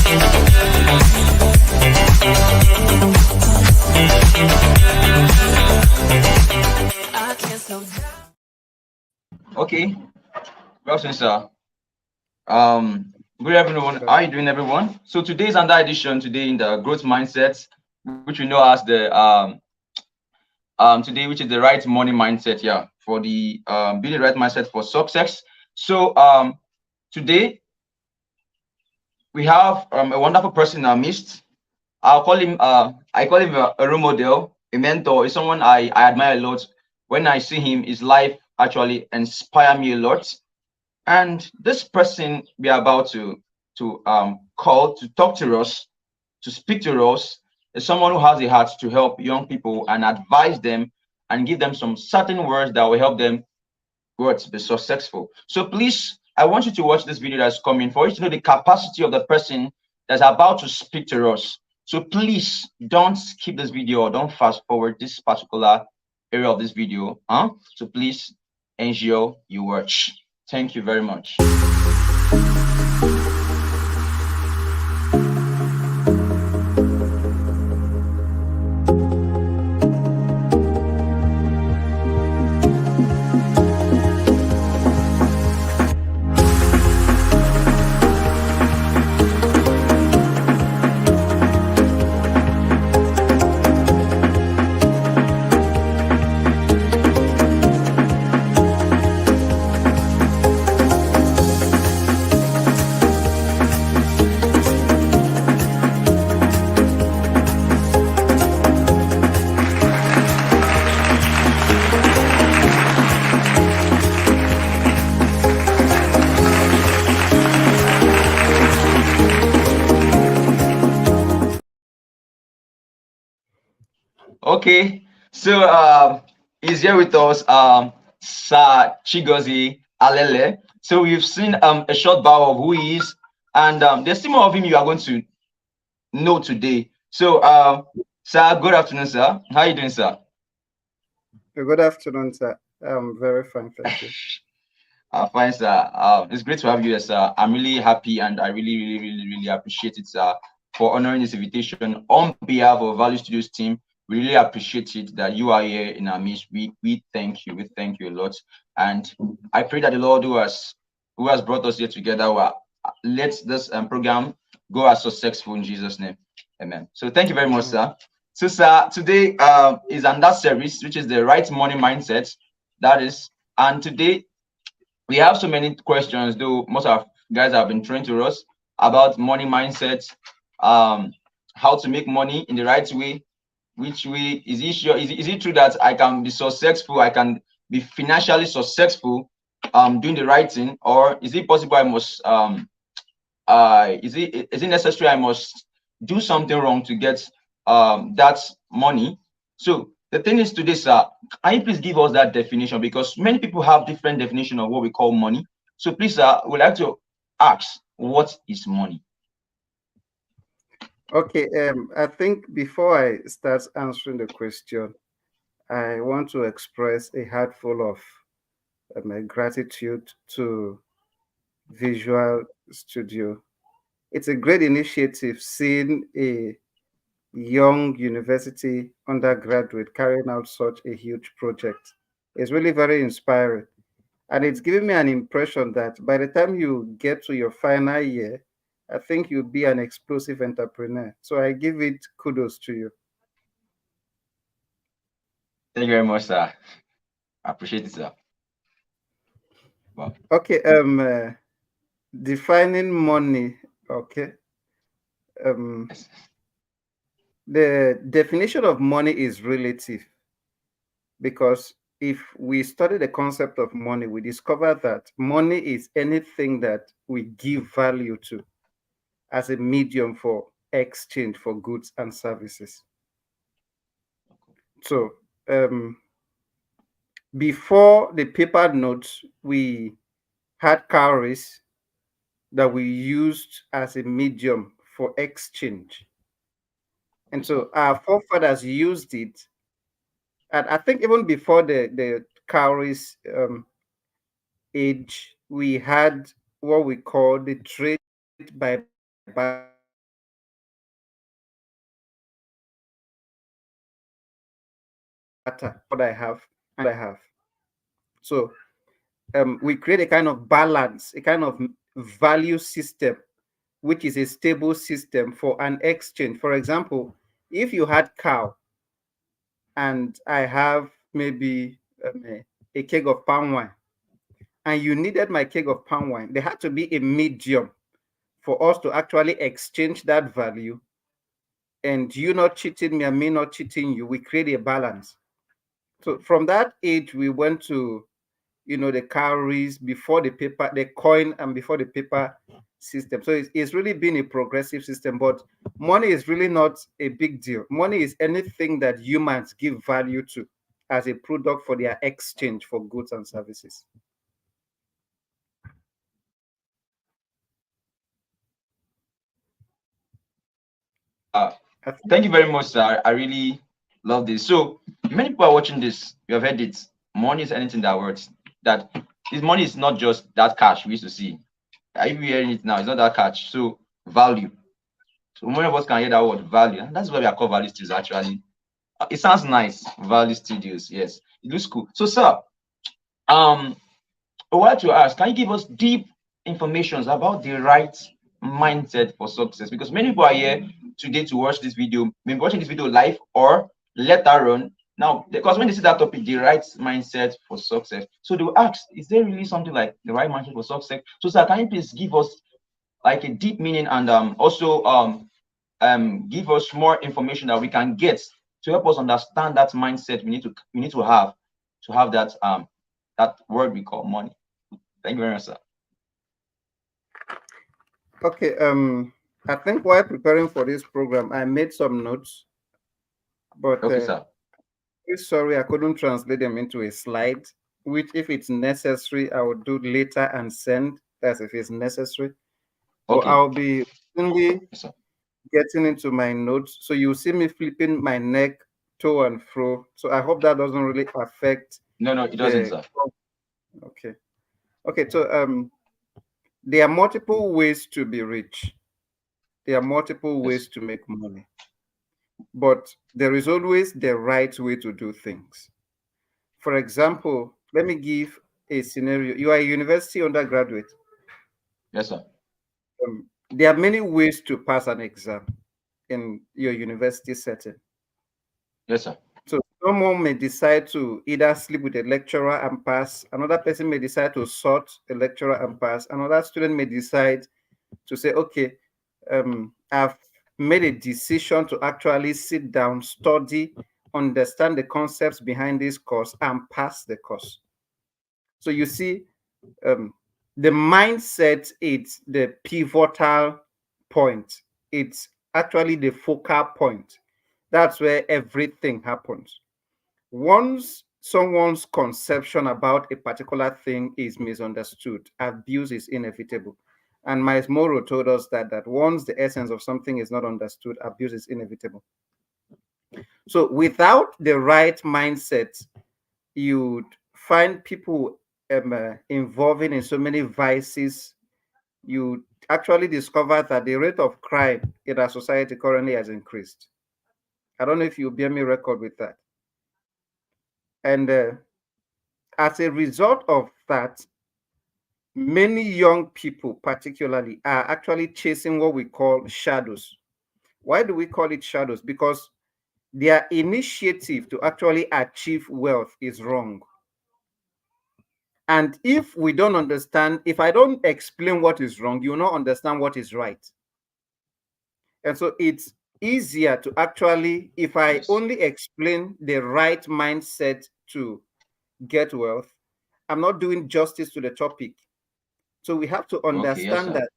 Okay, well, sir. Good everyone. How are you doing, everyone? So today's another edition today in the growth mindset, which we know as the today, which is the right money mindset. Yeah, for the building the right mindset for success. So today we have a wonderful person in our midst. I call him a role model, a mentor. Is someone I admire a lot. When I see him, his life actually inspire me a lot. And this person we are about to call to talk to us, to speak to us, is someone who has a heart to help young people and advise them and give them some certain words that will help them to be successful. So please, I want you to watch this video that's coming for you to know the capacity of the person that's about to speak to us. So please don't skip this video or don't fast forward this particular area of this video. So please ensure you watch. Thank you very much. Okay, so he's here with us, Sir Chigozie Alele. So we've seen a short bio of who he is, and there's still more of him you are going to know today. So sir, good afternoon, sir. How are you doing, sir? Good afternoon, sir. I'm very fine, thank you. Fine, sir. It's great to have you here, sir. I'm really happy, and I really appreciate it, sir, for honoring this invitation on behalf of Value Studios team. We really appreciate it that you are here in our midst. We thank you. We thank you a lot, and I pray that the Lord who has brought us here together will let this program go as successful in Jesus' name. Amen. So thank you very much, sir. So, sir, today is another series, which is the right money mindset. That is, and today we have so many questions, though most of guys have been trained to us about money mindset, how to make money in the right way. Which way is it sure? Is it true that I can be successful? I can be financially successful, doing the right thing, or is it possible I must is it necessary I must do something wrong to get that money? So the thing is today, sir, can you please give us that definition, because many people have different definition of what we call money. So please, sir, we'd like to ask, what is money? Okay, I think before I start answering the question, I want to express a heartful of my gratitude to Visual Studio. It's a great initiative seeing a young university undergraduate carrying out such a huge project. It's really very inspiring. And it's giving me an impression that by the time you get to your final year, I think you'll be an explosive entrepreneur. So I give it kudos to you. Thank you very much, sir. I appreciate it, sir. Wow. Okay, defining money. Okay. The definition of money is relative, because if we study the concept of money, we discover that money is anything that we give value to as a medium for exchange for goods and services. So before the paper notes, we had cowries that we used as a medium for exchange. And so our forefathers used it. And I think even before the cowries age, we had what we call the trade by barter what I have. So we create a kind of balance, a kind of value system, which is a stable system for an exchange. For example, if you had cow and I have maybe a keg of palm wine, and you needed my keg of palm wine, there had to be a medium for us to actually exchange that value. And you not cheating me and me not cheating you, we create a balance. So from that age, we went to the cowries before the paper, the coin, and before the paper system. So it's really been a progressive system, but money is really not a big deal. Money is anything that humans give value to as a product for their exchange for goods and services. Uh, I think, Thank you very much, sir. I really love this. So many people are watching this. You have heard it. Money is anything that works. That this money is not just that cash we used to see. Are you hearing it now? It's not that cash. So value. So many of us can hear that word value, and that's why we are called value studios. Actually, it sounds nice. Value studios. Yes, it looks cool. So, sir, um, I want to ask, can you give us deep information about the right mindset for success? Because many people are here today to watch this video, maybe watching this video live or later on. Now, because when they see that topic, the right mindset for success, so they will ask, is there really something like the right mindset for success? So, sir, can you please give us like a deep meaning and also give us more information that we can get to help us understand that mindset we need to have that word we call money. Thank you very much, sir. okay. I think while preparing for this program, I made some notes, but Okay, sir. sorry I couldn't translate them into a slide. Which, if it's necessary, I will do later and send. As if it's necessary. But Okay, I'll be only yes, sir. getting into my notes. So you see me flipping my neck to and fro. So I hope that doesn't really affect No, no, it doesn't, the. sir. Okay. Okay. So there are multiple ways to be rich. There are multiple Yes, ways to make money, but there is always the right way to do things. For example, let me give a scenario. You are a university undergraduate. yes, sir. There are many ways to pass an exam in your university setting. Yes, sir. So someone may decide to either sleep with a lecturer and pass. Another person may decide to sort a lecturer and pass. Another student may decide to say, okay, I've made a decision to actually sit down, study, understand the concepts behind this course, and pass the course. So you see, um, the mindset is the pivotal point. It's actually the focal point. That's where everything happens. Once someone's conception about a particular thing is misunderstood, abuse is inevitable. And Miles Morrow told us that once the essence of something is not understood, abuse is inevitable. So without the right mindset, you'd find people involving in so many vices. You actually discover that the rate of crime in our society currently has increased. I don't know if you bear me record with that. And as a result of that, many young people, particularly, are actually chasing what we call shadows. Why do we call it shadows? Because their initiative to actually achieve wealth is wrong. And if we don't understand, if I don't explain what is wrong, you will not understand what is right. And so it's easier to actually, if I Yes. only explain the right mindset to get wealth, I'm not doing justice to the topic. So we have to Okay, yes, understand sir. that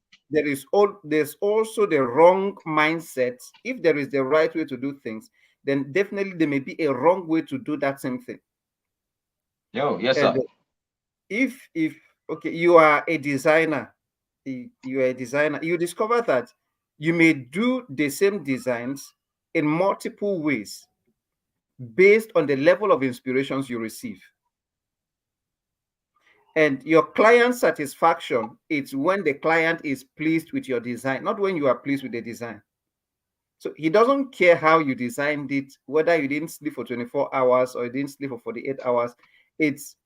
there's also the wrong mindset. If there is the right way to do things, then definitely there may be a wrong way to do that same thing. Yo, yes, And sir. if okay, you are a designer, you are a designer, you discover that you may do the same designs in multiple ways based on the level of inspirations you receive. And your client satisfaction is when the client is pleased with your design, not when you are pleased with the design. So he doesn't care how you designed it, whether you didn't sleep for 24 hours or you didn't sleep for 48 hours. It's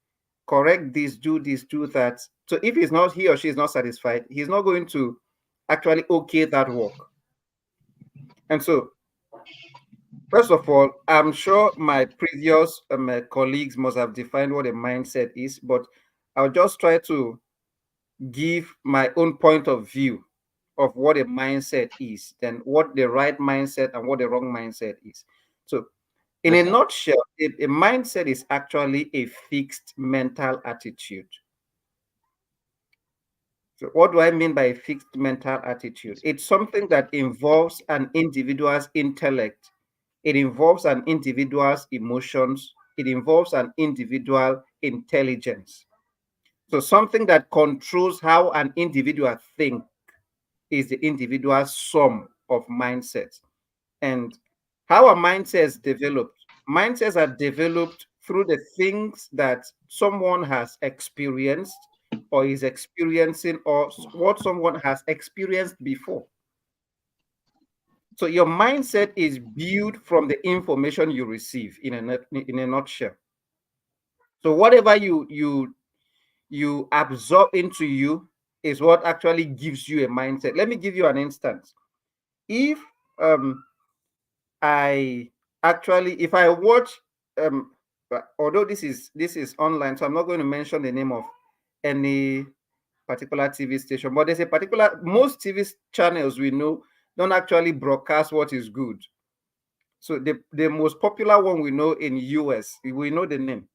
correct this, do that. So if he or she is not satisfied, he's not going to actually okay that work. And so, first of all, I'm sure my previous colleagues must have defined what a mindset is, but I'll just try to give my own point of view of what a mindset is, then what the right mindset and what the wrong mindset is. So, in Yes, a sir. nutshell, a mindset is actually a fixed mental attitude. So, what do I mean by a fixed mental attitude? It's something that involves an individual's intellect, it involves an individual's emotions, it involves an individual intelligence. So, something that controls how an individual thinks is the individual's sum of mindsets. And how are mindsets developed? Mindsets are developed through the things that someone has experienced or is experiencing, or what someone has experienced before. So your mindset is built from the information you receive in a nutshell. So whatever you absorb into you is what actually gives you a mindset. Let me give you an instance. If um I if I watch, although this is online, so I'm not going to mention the name of any particular TV station, but there's a particular, most TV channels we know don't actually broadcast what is good. So the most popular one we know in US, we know the name.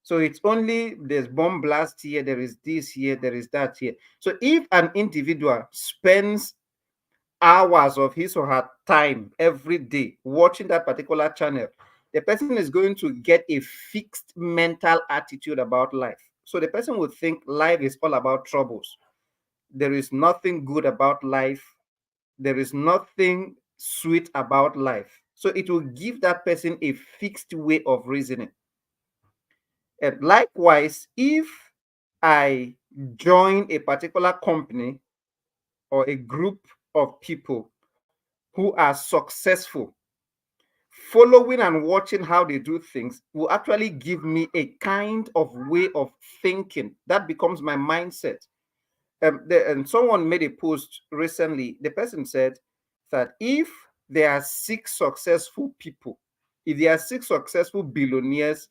So it's only there's bomb blast here, there is this here, there is that here. So if an individual spends hours of his or her time every day watching that particular channel, the person is going to get a fixed mental attitude about life. So the person would think life is all about troubles. There is nothing good about life. There is nothing sweet about life. So it will give that person a fixed way of reasoning. And likewise, if I join a particular company or a group of people who are successful, following and watching how they do things will actually give me a kind of way of thinking that becomes my mindset. And someone made a post recently. The person said that if there are six successful people, if there are six successful billionaires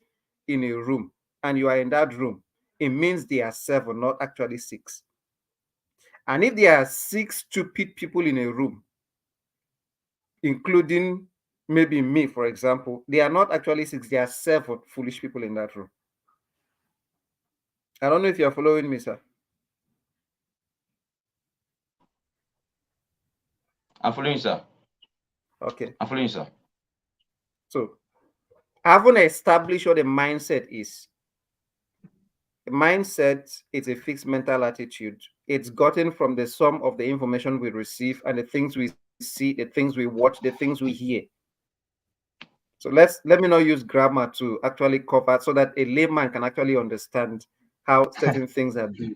in a room and you are in that room, it means there are seven, not actually six. And if there are six stupid people in a room, including maybe me, for example, they are not actually six, there are seven foolish people in that room. I don't know if you're following me, sir. I'm following you, sir. Okay. I'm following you, sir. So, having established what a mindset is, a mindset is a fixed mental attitude. It's gotten from the sum of the information we receive and the things we see, the things we watch, the things we hear. So let me not use grammar to actually cover so that a layman can actually understand how certain things are built.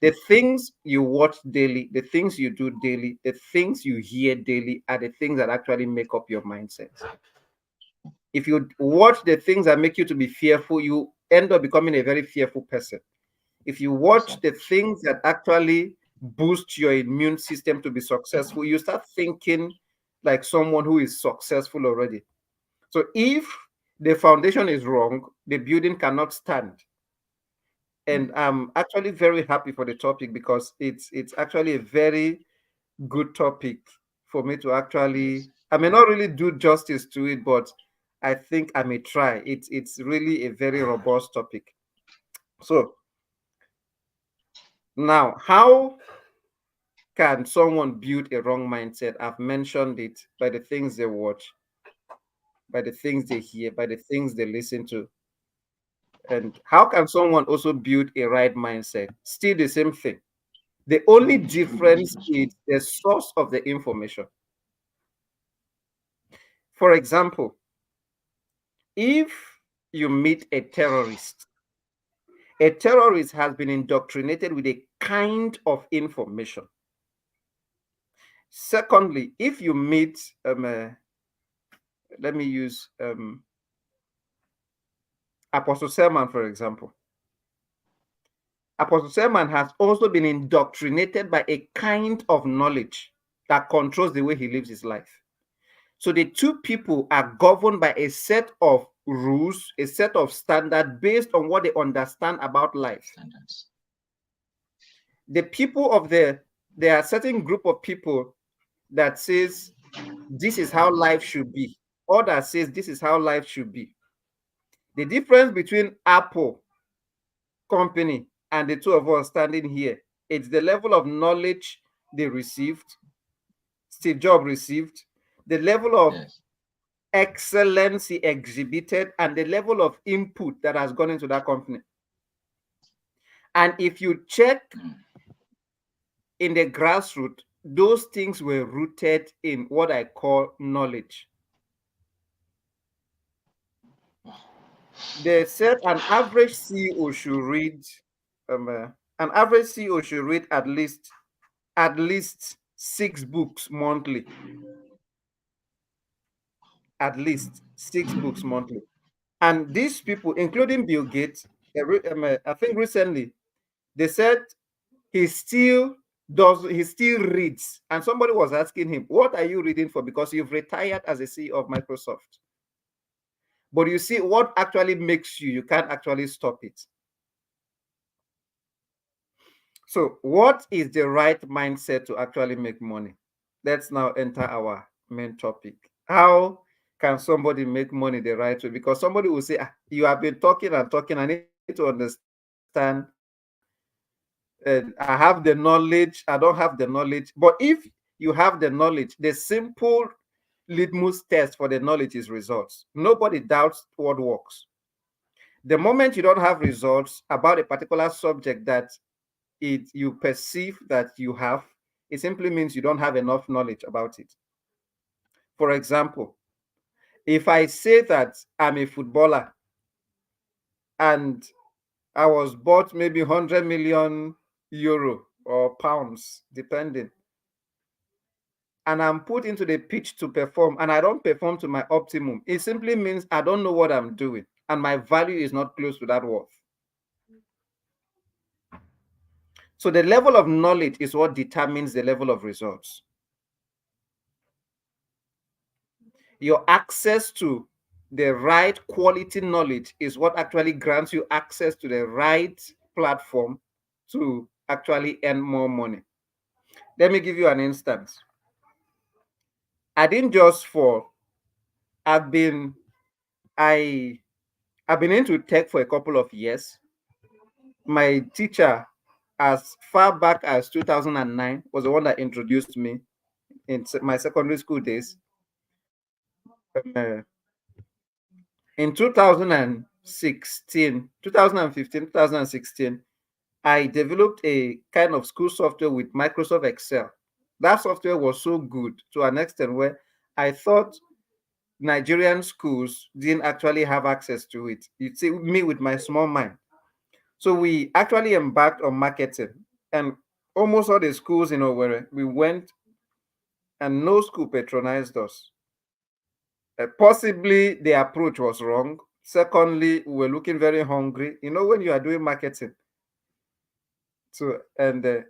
The things you watch daily, the things you do daily, the things you hear daily are the things that actually make up your mindset. If you watch the things that make you to be fearful, you end up becoming a very fearful person. If you Yes, watch sir. the things that actually boost your immune system to be successful, you start thinking like someone who is successful already. So if the foundation is wrong, the building cannot stand. And I'm actually very happy for the topic because it's actually a very good topic for me to Yes. actually, I may not really do justice to it, but I think I may try. It's really a very robust topic. So now, how can someone build a wrong mindset? I've mentioned it by the things they watch, by the things they hear, by the things they listen to. And how can someone also build a right mindset? Still the same thing. The only difference is the source of the information. For example, if you meet a terrorist has been indoctrinated with a kind of information. Secondly, if you meet, let me use Apostle Selman, for example. Apostle Selman has also been indoctrinated by a kind of knowledge that controls the way he lives his life. So the two people are governed by a set of rules, a set of standards based on what they understand about life. Standards. The people of there are certain group of people that says this is how life should be, or that says this is how life should be. The difference between Apple company and the two of us standing here, it's the level of knowledge they received, Steve Jobs received, the level of Yes. excellence he exhibited, and the level of input that has gone into that company. And if you check in the grassroots, those things were rooted in what I call knowledge. They said an average CEO should read an average CEO should read at least 6 books monthly. At least 6 books monthly. And these people, including Bill Gates, I think recently they said he still reads. And somebody was asking him, what are you reading for? Because you've retired as a CEO of Microsoft. But you see, what actually makes you can't actually stop it. So what is the right mindset to actually make money? Let's now enter our main topic. How can somebody make money the right way? Because somebody will say, you have been talking and talking. I need to understand. I have the knowledge. I don't have the knowledge. But if you have the knowledge, the simple litmus test for the knowledge is results. Nobody doubts what works. The moment you don't have results about a particular subject that you perceive that you have, it simply means you don't have enough knowledge about it. For example, if I say that I'm a footballer and I was bought maybe 100 million euro or pounds, depending, and I'm put into the pitch to perform and I don't perform to my optimum, it simply means I don't know what I'm doing and my value is not close to that worth. So the level of knowledge is what determines the level of results. Your access to the right quality knowledge is what actually grants you access to the right platform to actually earn more money. Let me give you an instance. I didn't just fall. I've been I I've been into tech for a couple of years. My teacher, as far back as 2009, was the one that introduced me in my secondary school days. Uh, in 2016, 2015, 2016, I developed a kind of school software with Microsoft Excel. That software was so good to an extent where I thought Nigerian schools didn't actually have access to it. You see, me with my small mind. So we actually embarked on marketing, and almost all the schools in Owerri, we went, and no school patronized us. Possibly the approach was wrong. Secondly, we were looking very hungry. You know, when you are doing marketing, so and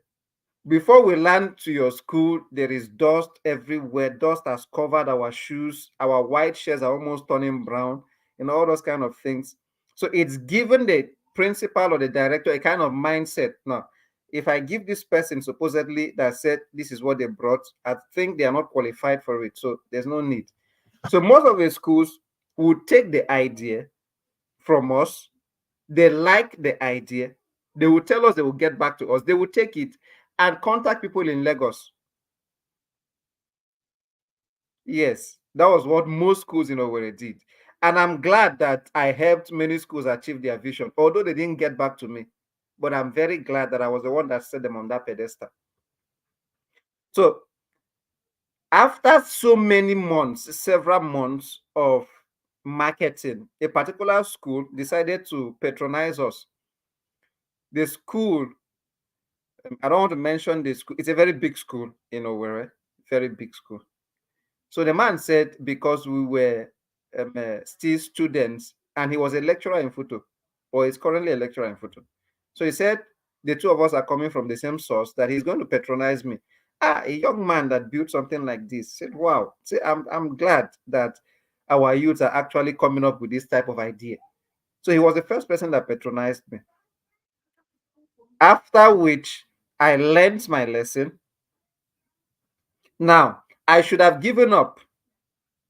before we land to your school, there is dust everywhere. Dust has covered our shoes. Our white shirts are almost turning brown, and all those kind of things. So it's given the principal or the director a kind of mindset. Now, if I give this person supposedly that said this is what they brought, I think they are not qualified for it. So there's no need. So most of the schools would take the idea from us. They like the idea. They will tell us they will get back to us. They will take it and contact people in Lagos. Yes, that was what most schools in Owerri did. And I'm glad that I helped many schools achieve their vision, although they didn't get back to me. But I'm very glad that I was the one that set them on that pedestal. So after so many months, several months of marketing, a particular school decided to patronize us. The school, I don't want to mention the school, it's a very big school in Owerri, very big school. So the man said because we were still students, and he was a lecturer in photo, or is currently a lecturer in photo. So he said the two of us are coming from the same source, that he's going to patronize me. Ah, a young man that built something like this. Said, wow. Say, I'm glad that our youth are actually coming up with this type of idea. So he was the first person that patronized me. After which I learned my lesson. Now, I should have given up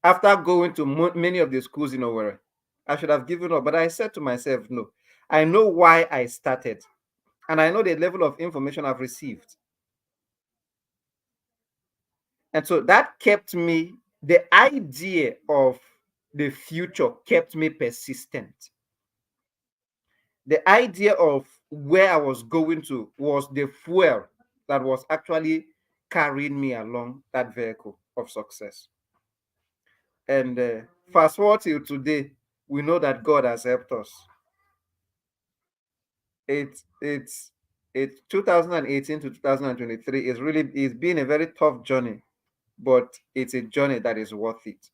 after going to many of the schools in Owerri. I should have given up, but I said to myself, no, I know why I started, and I know the level of information I've received. And so that kept me, the idea of the future kept me persistent. The idea of where I was going to was the fuel that was actually carrying me along that vehicle of success. And fast forward till today, we know that God has helped us. It's 2018 to 2023 is really, it's been a very tough journey, but it's a journey that is worth it.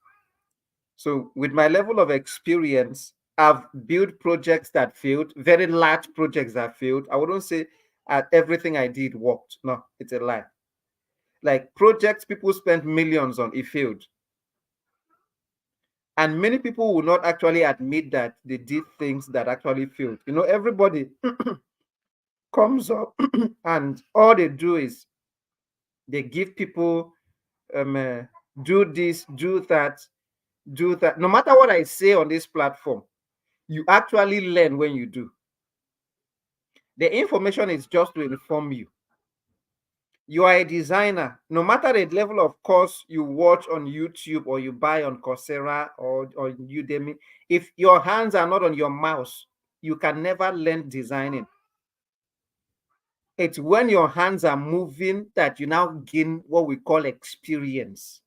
So with my level of experience, I've built projects that failed, very large projects that failed. I wouldn't say everything I did worked. No, it's a lie. Like projects people spent millions on, it failed. And many people will not actually admit that they did things that actually failed. You know, everybody comes up and all they do is they give people uh, do this, do that, do that. No matter what I say on this platform, you actually learn when you do. The information is just to inform you. You are a designer. No matter the level of course you watch on YouTube or you buy on Coursera or Udemy, if your hands are not on your mouse, you can never learn designing. It's when your hands are moving that you now gain what we call experience.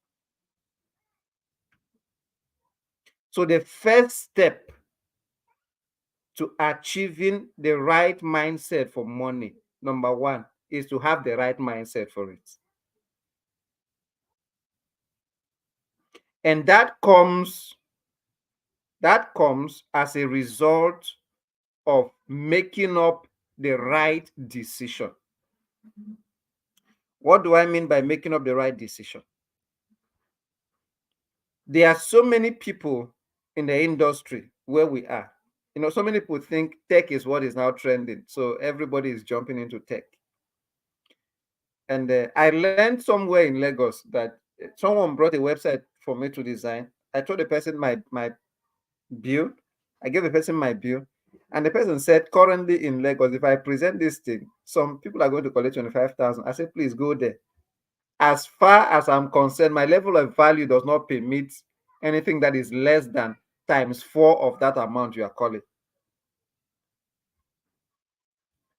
So the first step to achieving the right mindset for money, number one, is to have the right mindset for it. And that comes as a result of making up the right decision. What do I mean by making up the right decision? There are so many people in the industry where we are. You know, so many people think tech is what is now trending. So everybody is jumping into tech. And I learned somewhere in Lagos that someone brought a website for me to design. I told the person my bill. I gave the person my bill. And the person said, currently in Lagos, if I present this thing, some people are going to collect 25,000. I said, please go there. As far as I'm concerned, my level of value does not permit anything that is less than times 4 of that amount you are calling.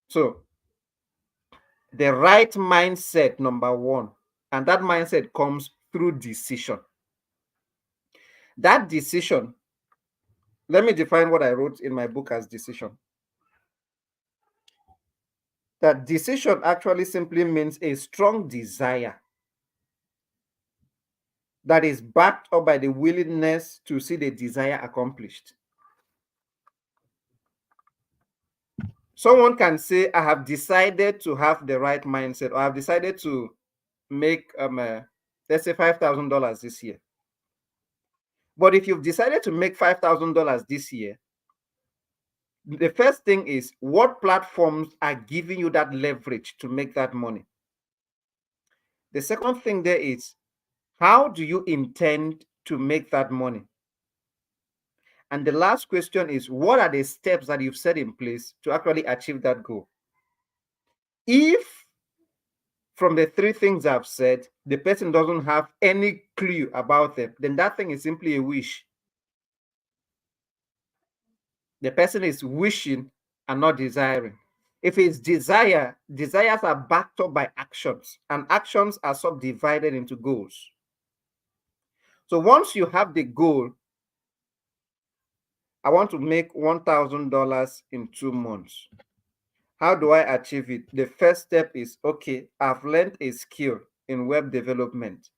So the right mindset, number one, and that mindset comes through decision. That decision, let me define what I wrote in my book as decision. That decision actually simply means a strong desire that is backed up by the willingness to see the desire accomplished. Someone can say, I have decided to have the right mindset, or I've decided to make, let's say, $5,000 this year. But if you've decided to make $5,000 this year, the first thing is, what platforms are giving you that leverage to make that money? The second thing there is, how do you intend to make that money? And the last question is, what are the steps that you've set in place to actually achieve that goal? If from the three things I've said, the person doesn't have any clue about them, then that thing is simply a wish. The person is wishing and not desiring. If it's desire, desires are backed up by actions, and actions are subdivided into goals. So once you have the goal, I want to make $1,000 in 2 months. How do I achieve it? The first step is, okay, I've learned a skill in web development.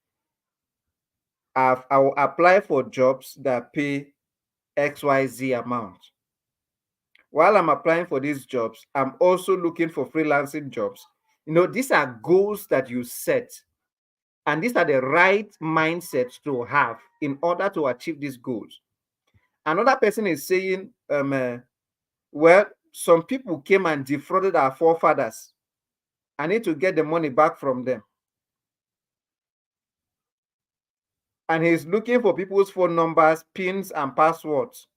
I will apply for jobs that pay XYZ amount. While I'm applying for these jobs, I'm also looking for freelancing jobs. These are goals that you set, and these are the right mindsets to have in order to achieve these goals. Another person is saying, well, some people came and defrauded our forefathers. I need to get the money back from them. And he's looking for people's phone numbers, pins, and passwords.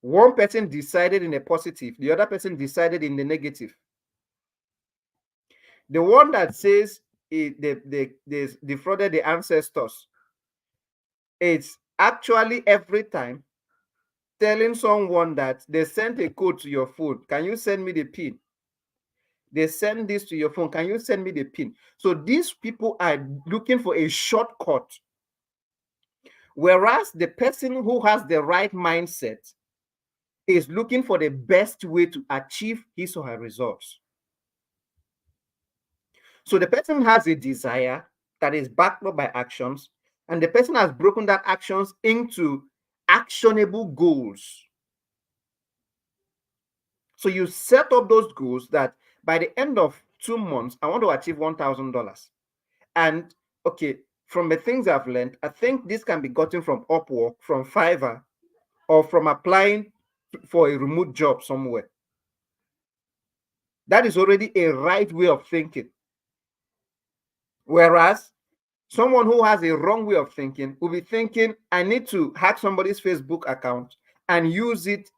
One person decided in a positive, the other person decided in the negative. The one that says they defrauded the ancestors, it's actually every time telling someone that they sent a code to your phone. Can you send me the pin? They send this to your phone. Can you send me the pin? So these people are looking for a shortcut. Whereas the person who has the right mindset is looking for the best way to achieve his or her results. So the person has a desire that is backed up by actions, and the person has broken that actions into actionable goals. So you set up those goals that by the end of 2 months, I want to achieve $1,000. And okay, from the things I've learned, I think this can be gotten from Upwork, from Fiverr, or from applying for a remote job somewhere. That is already a right way of thinking. Whereas someone who has a wrong way of thinking will be thinking, I need to hack somebody's Facebook account and use it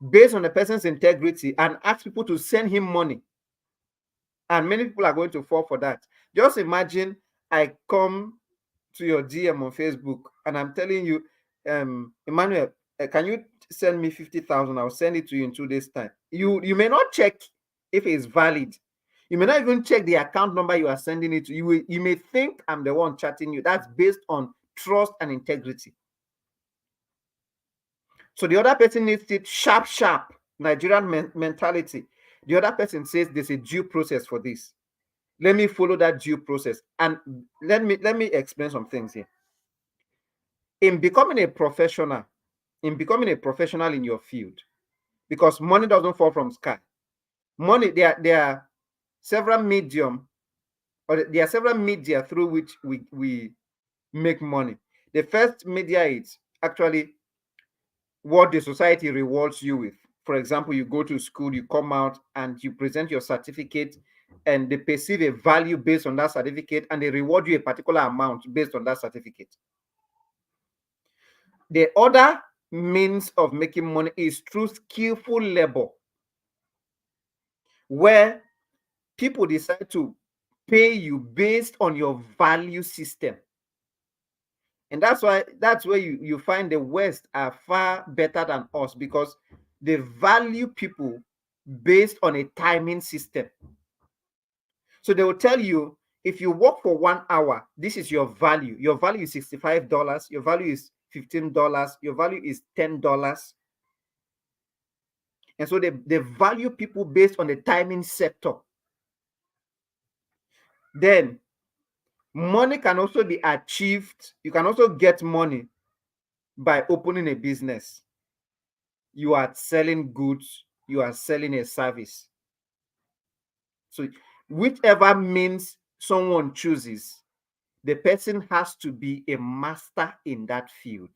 based on the person's integrity and ask people to send him money. And many people are going to fall for that. Just imagine I come to your DM on Facebook and I'm telling you, Emmanuel, can you send me 50,000? I'll send it to you in 2 days' time. You may not check if it's valid. You may not even check the account number you are sending it to. You may think I'm the one chatting you. That's based on trust and integrity. So the other person needs it sharp, Nigerian mentality. The other person says there's a due process for this. Let me follow that due process. And let me explain some things here. In becoming a professional in your field, because money doesn't fall from sky. Money, there are several medium, or there are several media through which we make money. The first media is actually what the society rewards you with. For example, you go to school, you come out and you present your certificate, and they perceive a value based on that certificate, and they reward you a particular amount based on that certificate. The other means of making money is through skillful labor, where people decide to pay you based on your value system. And that's where you find the West are far better than us, because they value people based on a timing system. So they will tell you, if you work for 1 hour, this is your value. Your value is $65. Your value is $15. Your value is $10. And so they value people based on the timing sector. Then money can also be achieved. You can also get money by opening a business. You are selling goods, you are selling a service. So whichever means someone chooses, the person has to be a master in that field.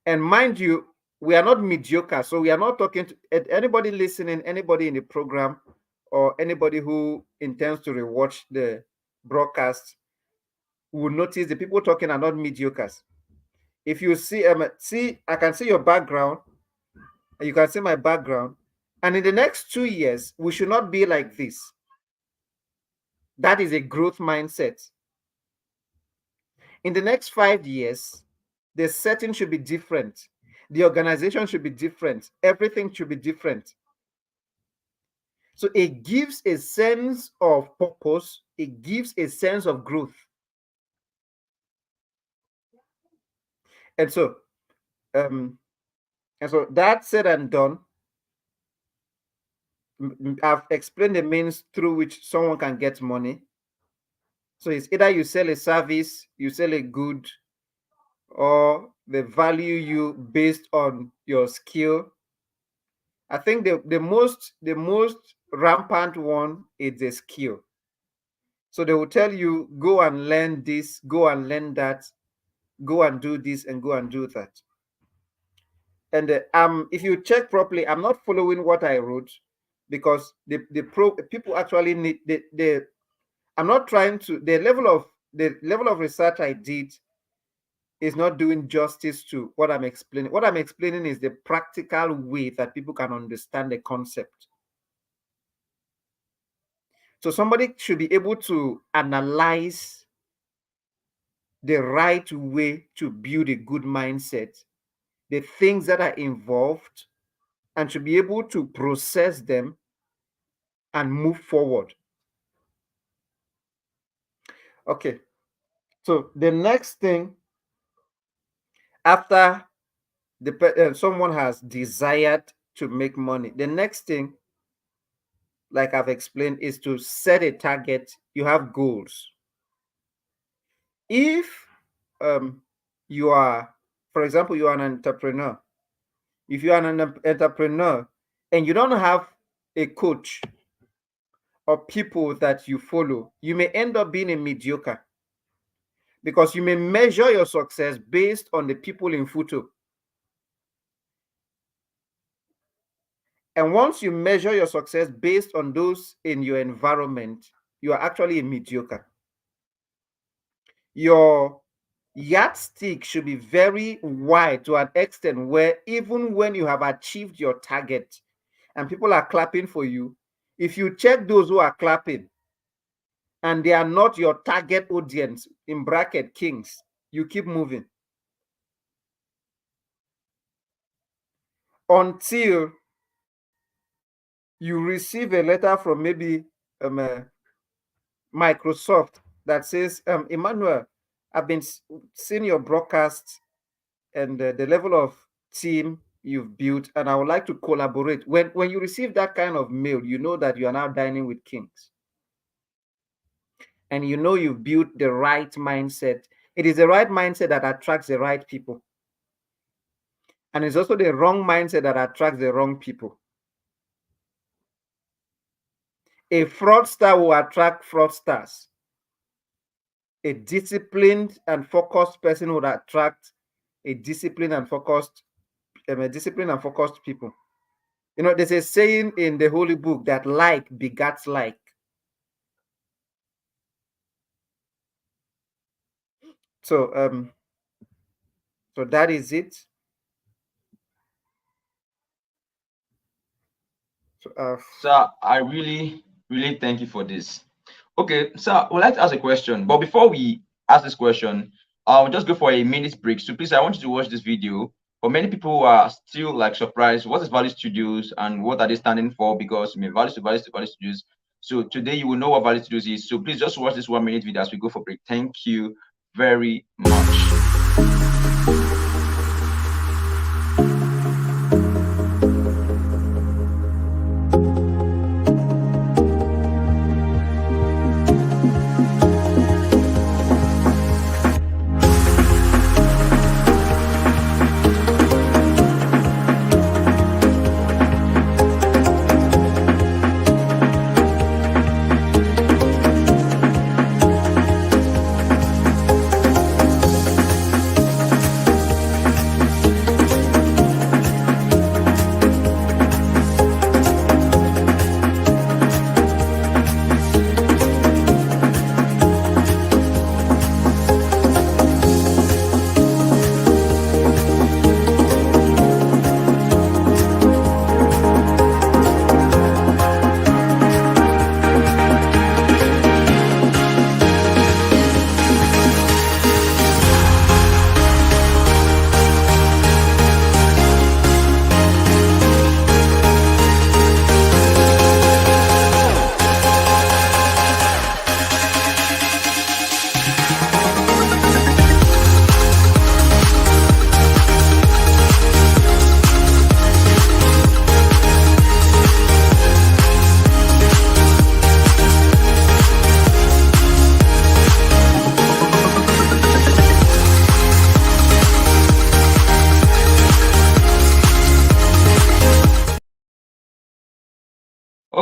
And mind you, we are not mediocre. So we are not talking to anybody listening, anybody in the program, or anybody who intends to rewatch the broadcast will notice the people talking are not mediocres. If you see, I can see your background, and you can see my background. And in the next 2 years, we should not be like this. That is a growth mindset. In the next 5 years, the setting should be different. The organization should be different. Everything should be different. So it gives a sense of purpose. It gives a sense of growth. And so that said and done, I've explained the means through which someone can get money. So it's either you sell a service, you sell a good, or they value you based on your skill. I think the most rampant one is the skill. So they will tell you, go and learn this, go and learn that, go and do this, and go and do that. And if you check properly, I'm not following what I wrote, because people actually need the I'm not trying to the level of research I did is not doing justice to what I'm explaining. What I'm explaining is the practical way that people can understand the concept. So somebody should be able to analyze the right way to build a good mindset, the things that are involved, and should be able to process them and move forward. Okay. So the next thing, after someone has desired to make money, the next thing, like I've explained, is to set a target. You have goals. If you are, for example, you are an entrepreneur. If you are an entrepreneur and you don't have a coach or people that you follow, you may end up being a mediocre, because you may measure your success based on the people in photo. And once you measure your success based on those in your environment, you are actually a mediocre. Your yardstick should be very wide to an extent where even when you have achieved your target and people are clapping for you, if you check those who are clapping and they are not your target audience, in bracket kings, you keep moving until you receive a letter from maybe Microsoft that says, Emmanuel, I've been seeing your broadcast and the level of team you've built, and I would like to collaborate. When you receive that kind of mail, you know that you are now dining with kings. And you know you've built the right mindset. It is the right mindset that attracts the right people. And it's also the wrong mindset that attracts the wrong people. A fraudster will attract fraudsters. A disciplined and focused person would attract a disciplined and focused people. You know, there's a saying in the Holy Book that like begats like. So so that is it. So Sir, I really, really thank you for this. Okay, sir, I would like to ask a question. But before we ask this question, I'll just go for a minute break. So please, I want you to watch this video. For many people who are still like surprised, what is Value Studios and what are they standing for? Because Value Studios. So today you will know what Value Studios is. So please just watch this 1 minute video as we go for break. Thank you very much.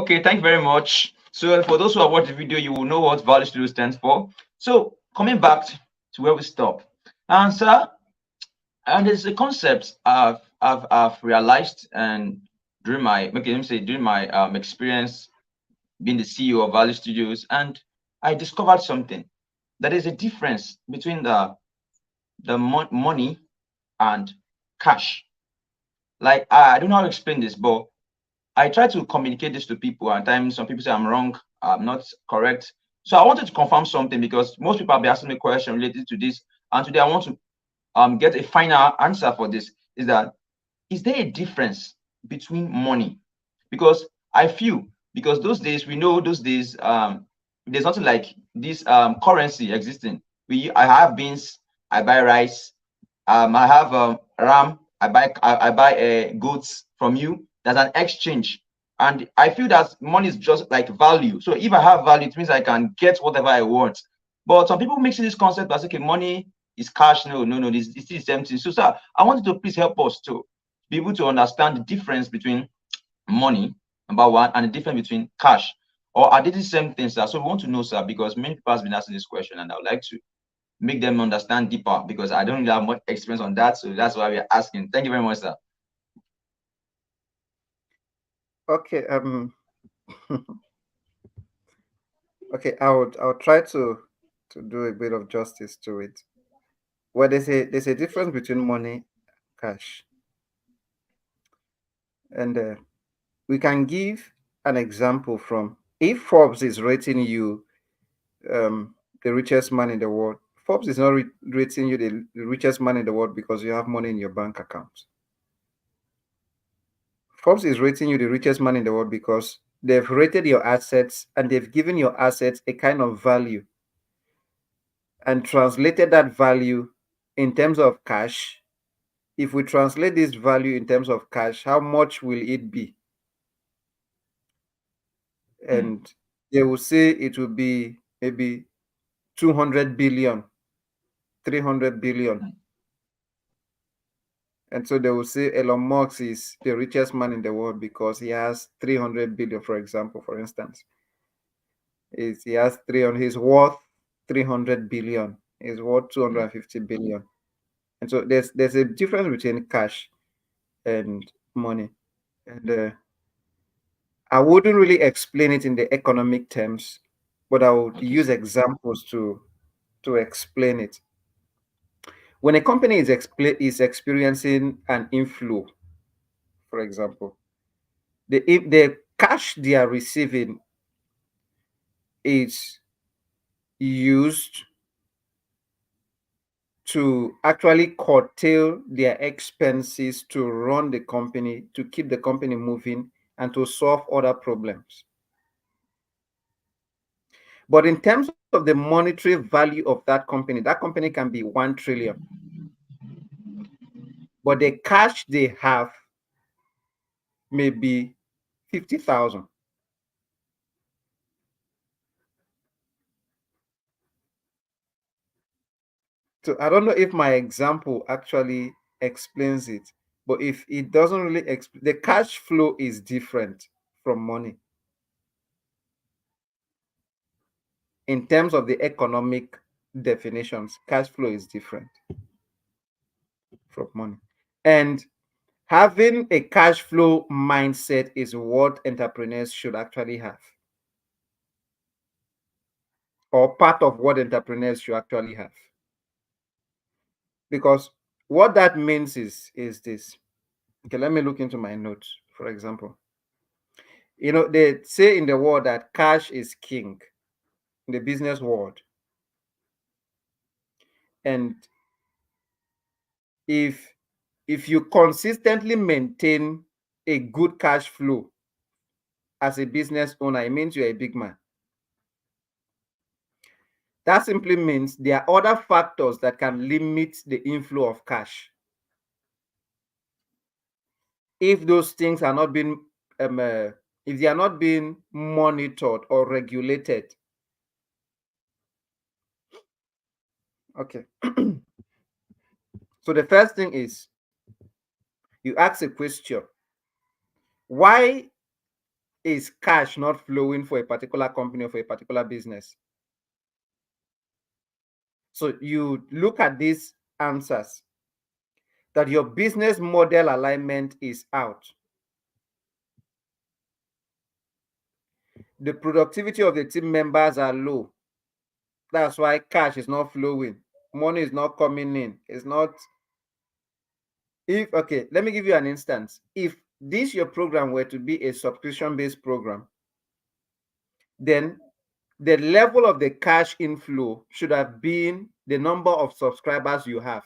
Okay, thank you very much. So for those who have watched the video, you will know what value studio stands for. So coming back to where we stop. And sir, and there's a concept I've realized and during my okay, let me say during my experience being the CEO of Value Studios, and I discovered something. That is a difference between the money and cash. Like I don't know how to explain this, but I try to communicate this to people. And times some people say I'm wrong, I'm not correct. So I wanted to confirm something because most people have been asking me questions related to this, and today I want to get a final answer for this. Is there a difference between money? Because I feel because those days we know those days there's nothing like this currency existing. I have beans, I buy rice, I have ram, I buy goods from you. There's an exchange, and I feel that money is just like value. So if I have value, it means I can get whatever I want. But some people mixing this concept as okay, money is cash. No, no, no, this is the same thing. So sir, I wanted to please help us to be able to understand the difference between money, number one, and the difference between cash. Or are they the same things, sir? So we want to know, sir, because many people have been asking this question, and I would like to make them understand deeper because I don't really have much experience on that. So that's why we're asking. Thank you very much, sir. Okay. Okay. I'll try to do a bit of justice to it. Well, there's a difference between money, cash, and we can give an example from if Forbes is rating you the richest man in the world. Forbes is not rating you the richest man in the world because you have money in your bank account. Forbes is rating you the richest man in the world because they've rated your assets and they've given your assets a kind of value and translated that value in terms of cash. If we translate this value in terms of cash, how much will it be? Mm, And they will say it will be maybe 200 billion, 300 billion. mm, And so they will say Elon Musk is the richest man in the world because he has 300 billion, for example, for instance. He has 300, he's worth 300 billion, he's worth mm. 250 billion. And so there's a difference between cash and money. And I wouldn't really explain it in the economic terms, but I would Okay, use sir. examples to explain it. When a company is experiencing an inflow, for example, the cash they are receiving is used to actually curtail their expenses to run the company, to keep the company moving, and to solve other problems. But in terms of the monetary value of that company can be 1 trillion, but the cash they have may be 50,000. So I don't know if my example actually explains it, but if it doesn't really explain, the cash flow is different from money in terms of the economic definitions. Cash flow is different from money, and having a cash flow mindset is what entrepreneurs should actually have, or part of what entrepreneurs should actually have. Because what that means is this. Okay, let me look into my notes, for example. They say in the world that cash is king in the business world. And if if you consistently maintain a good cash flow as a business owner, it means you're a big man. That simply means there are other factors that can limit the inflow of cash. If those things are not being if they are not being monitored or regulated. Okay. So the first thing is you ask a question. Why is cash not flowing for a particular company or for a particular business? So you look at these answers, that your business model alignment is out. The productivity of the team members are low. That's why cash is not flowing. Money is not coming in. It's not. If okay, let me give you an instance. If this your program were to be a subscription-based program, then the level of the cash inflow should have been the number of subscribers you have.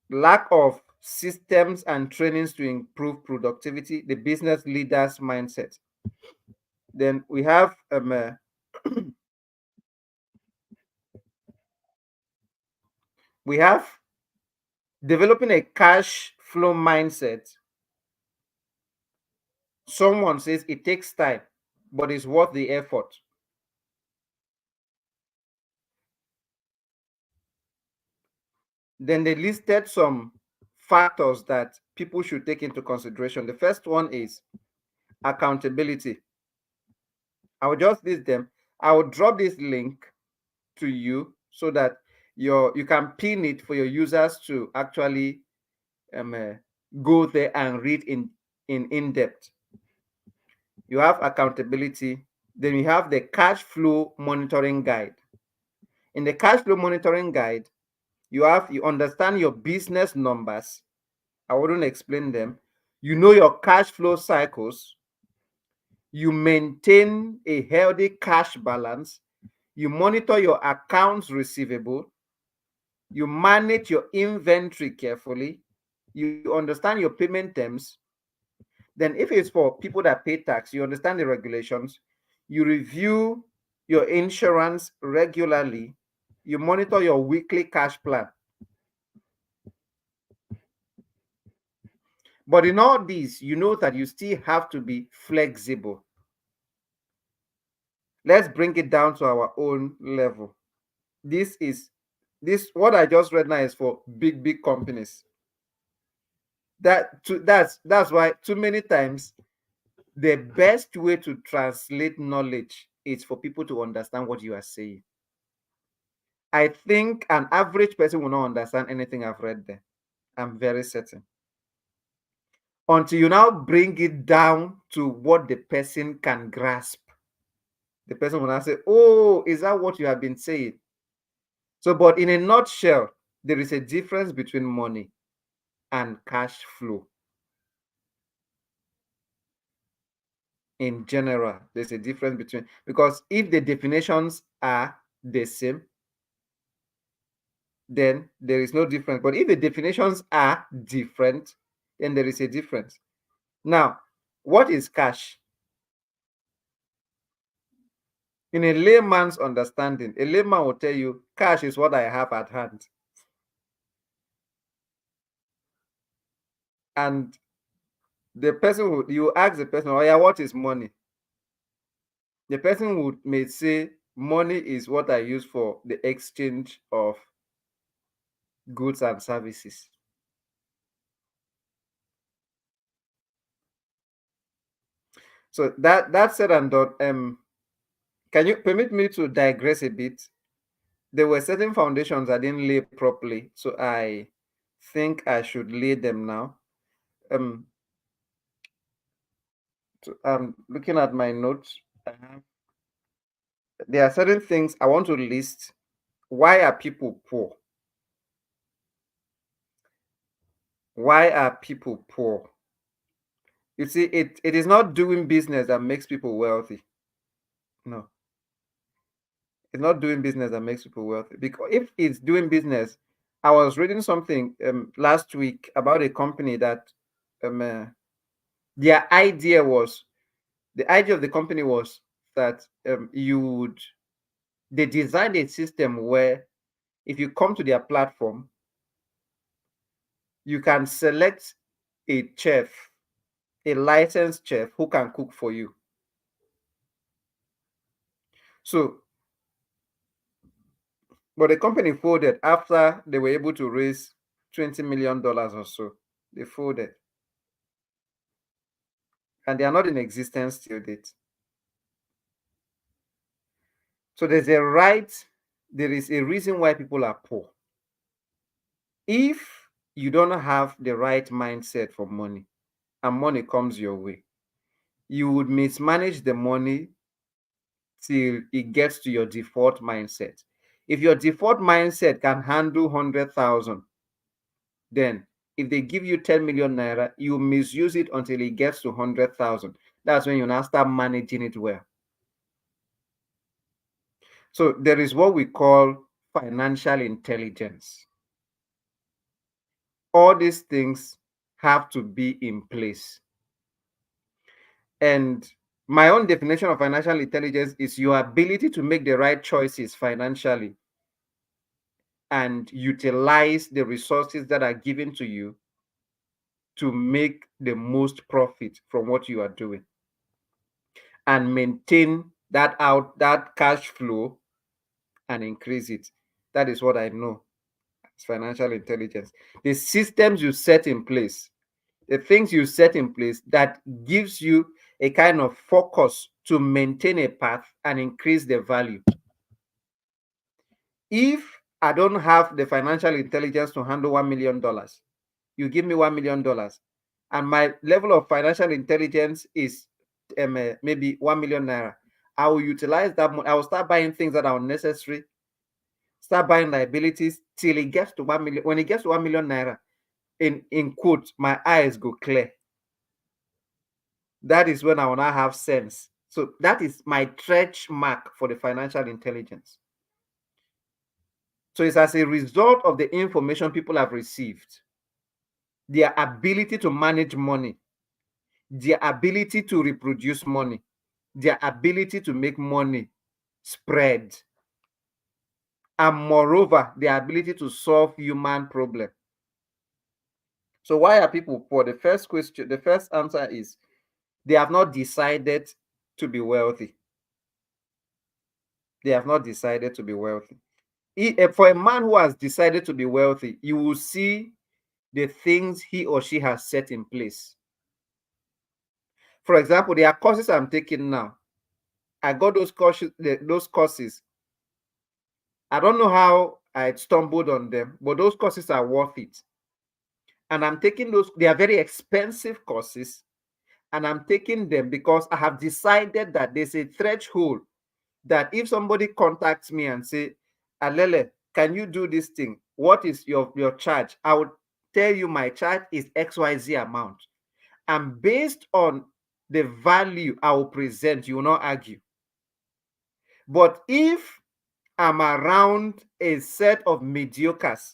Lack of systems and trainings to improve productivity, the business leader's mindset. Then we have we have developing a cash flow mindset. Someone says it takes time, but it's worth the effort. Then they listed some factors that people should take into consideration. The first one is accountability. I will just list them. I will drop this link to you so that you can pin it for your users to actually go there and read in depth. You have accountability. Then you have the cash flow monitoring guide. In the cash flow monitoring guide, you understand your business numbers. I wouldn't explain them. You know your cash flow cycles. You maintain a healthy cash balance. You monitor your accounts receivable. You manage your inventory carefully. You understand your payment terms. Then, if it's for people that pay tax, you understand the regulations. You review your insurance regularly. You monitor your weekly cash plan. But in all these, you know that you still have to be flexible. Let's bring it down to our own level. This what I just read now is for big companies. That's why too many times the best way to translate knowledge is for people to understand what you are saying. I think an average person will not understand anything I've read there. I'm very certain. Until you now bring it down to what the person can grasp, the person will now say, "Oh, is that what you have been saying?" So, but in a nutshell, there is a difference between money and cash flow. In general, there's a difference between, because if the definitions are the same, then there is no difference. But if the definitions are different, then there is a difference. Now, what is cash? In a layman's understanding, a layman will tell you cash is what I have at hand. And the person would, you ask the person, "Oh yeah, what is money?" The person may say, "Money is what I use for the exchange of goods and services." So that said and done, can you permit me to digress a bit? There were certain foundations I didn't lay properly, so I think I should lay them now. Um, I'm looking at my notes. There are certain things I want to list. Why are people poor? Why are people poor? You see, it is not doing business that makes people wealthy. No, it's not doing business that makes people wealthy. Because if it's doing business, I was reading something last week about a company that their idea was the idea of the company was that they designed a system where if you come to their platform, you can select a chef, a licensed chef who can cook for you. So, but the company folded after they were able to raise $20 million or so. They folded. And they are not in existence till date. So there is a reason why people are poor. If you don't have the right mindset for money and money comes your way, you would mismanage the money till it gets to your default mindset. If your default mindset can handle 100,000, then if they give you 10 million naira, you misuse it until it gets to 100,000. That's when you now start managing it well. So there is what we call financial intelligence. All these things have to be in place. And my own definition of financial intelligence is your ability to make the right choices financially and utilize the resources that are given to you to make the most profit from what you are doing and maintain that cash flow and increase it. That is what I know as financial intelligence. The systems you set in place, the things you set in place that gives you a kind of focus to maintain a path and increase the value. If I don't have the financial intelligence to handle $1 million, you give me $1 million, and my level of financial intelligence is maybe 1 million naira. I will utilize that money. I will start buying things that are unnecessary, start buying liabilities till it gets to 1 million. When it gets to 1 million naira, in quotes, my eyes go clear. That is when I will now have sense. So that is my stretch mark for the financial intelligence. So it's as a result of the information people have received, their ability to manage money, their ability to reproduce money, their ability to make money spread, and moreover, their ability to solve human problem. So why are people poor? The first answer is they have not decided to be wealthy. They have not decided to be wealthy. For a man who has decided to be wealthy, you will see the things he or she has set in place. For example, there are courses I'm taking now. I got those courses. I don't know how I stumbled on them, but those courses are worth it. And I'm taking those. They are very expensive courses, and I'm taking them because I have decided that there's a threshold that if somebody contacts me and say, Alele, can you do this thing? What is your charge? I would tell you my charge is XYZ amount. And based on the value I will present, you will not argue. But if I'm around a set of mediocres,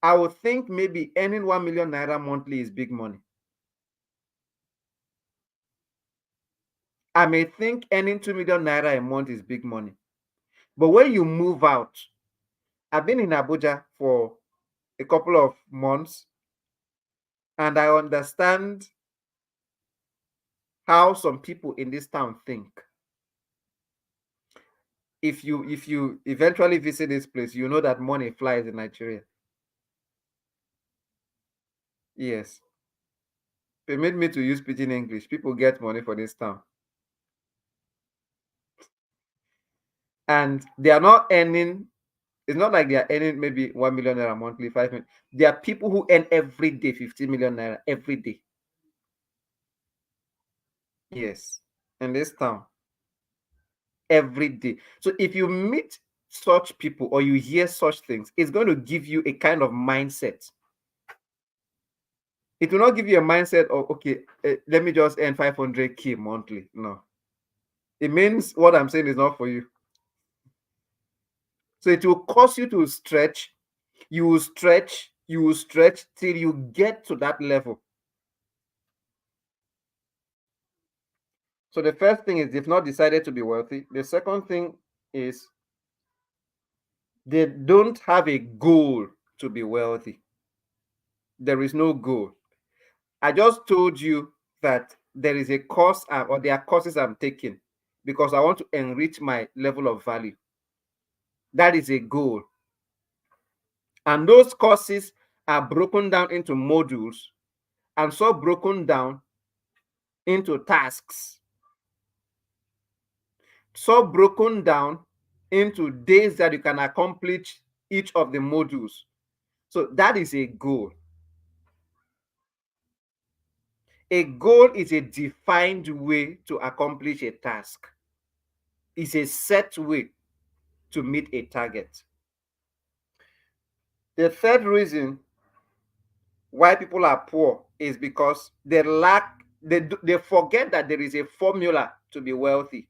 I would think maybe earning 1 million naira monthly is big money. I may think earning 2 million naira a month is big money. But when you move out, I've been in Abuja for a couple of months, and I understand how some people in this town think. If you eventually visit this place, you know that money flies in Nigeria. Yes. Permit me to use pidgin English. People get money for this town. And they are not earning, it's not like they are earning maybe 1 million naira monthly, 5 million. There are people who earn every day 50 million naira every day. Yes. In this town. Every day. So if you meet such people or you hear such things, it's going to give you a kind of mindset. It will not give you a mindset of, okay, let me just earn 500K monthly. No. It means what I'm saying is not for you. So it will cause you to stretch. You will stretch till you get to that level. So the first thing is they've not decided to be wealthy. The second thing is they don't have a goal to be wealthy. There is no goal. I just told you that there is a course or there are courses I'm taking because I want to enrich my level of value. That is a goal. And those courses are broken down into modules and so broken down into tasks, so broken down into days that you can accomplish each of the modules. So that is a goal. A goal is a defined way to accomplish a task. It's a set way to meet a target. The third reason why people are poor is because they forget that there is a formula to be wealthy.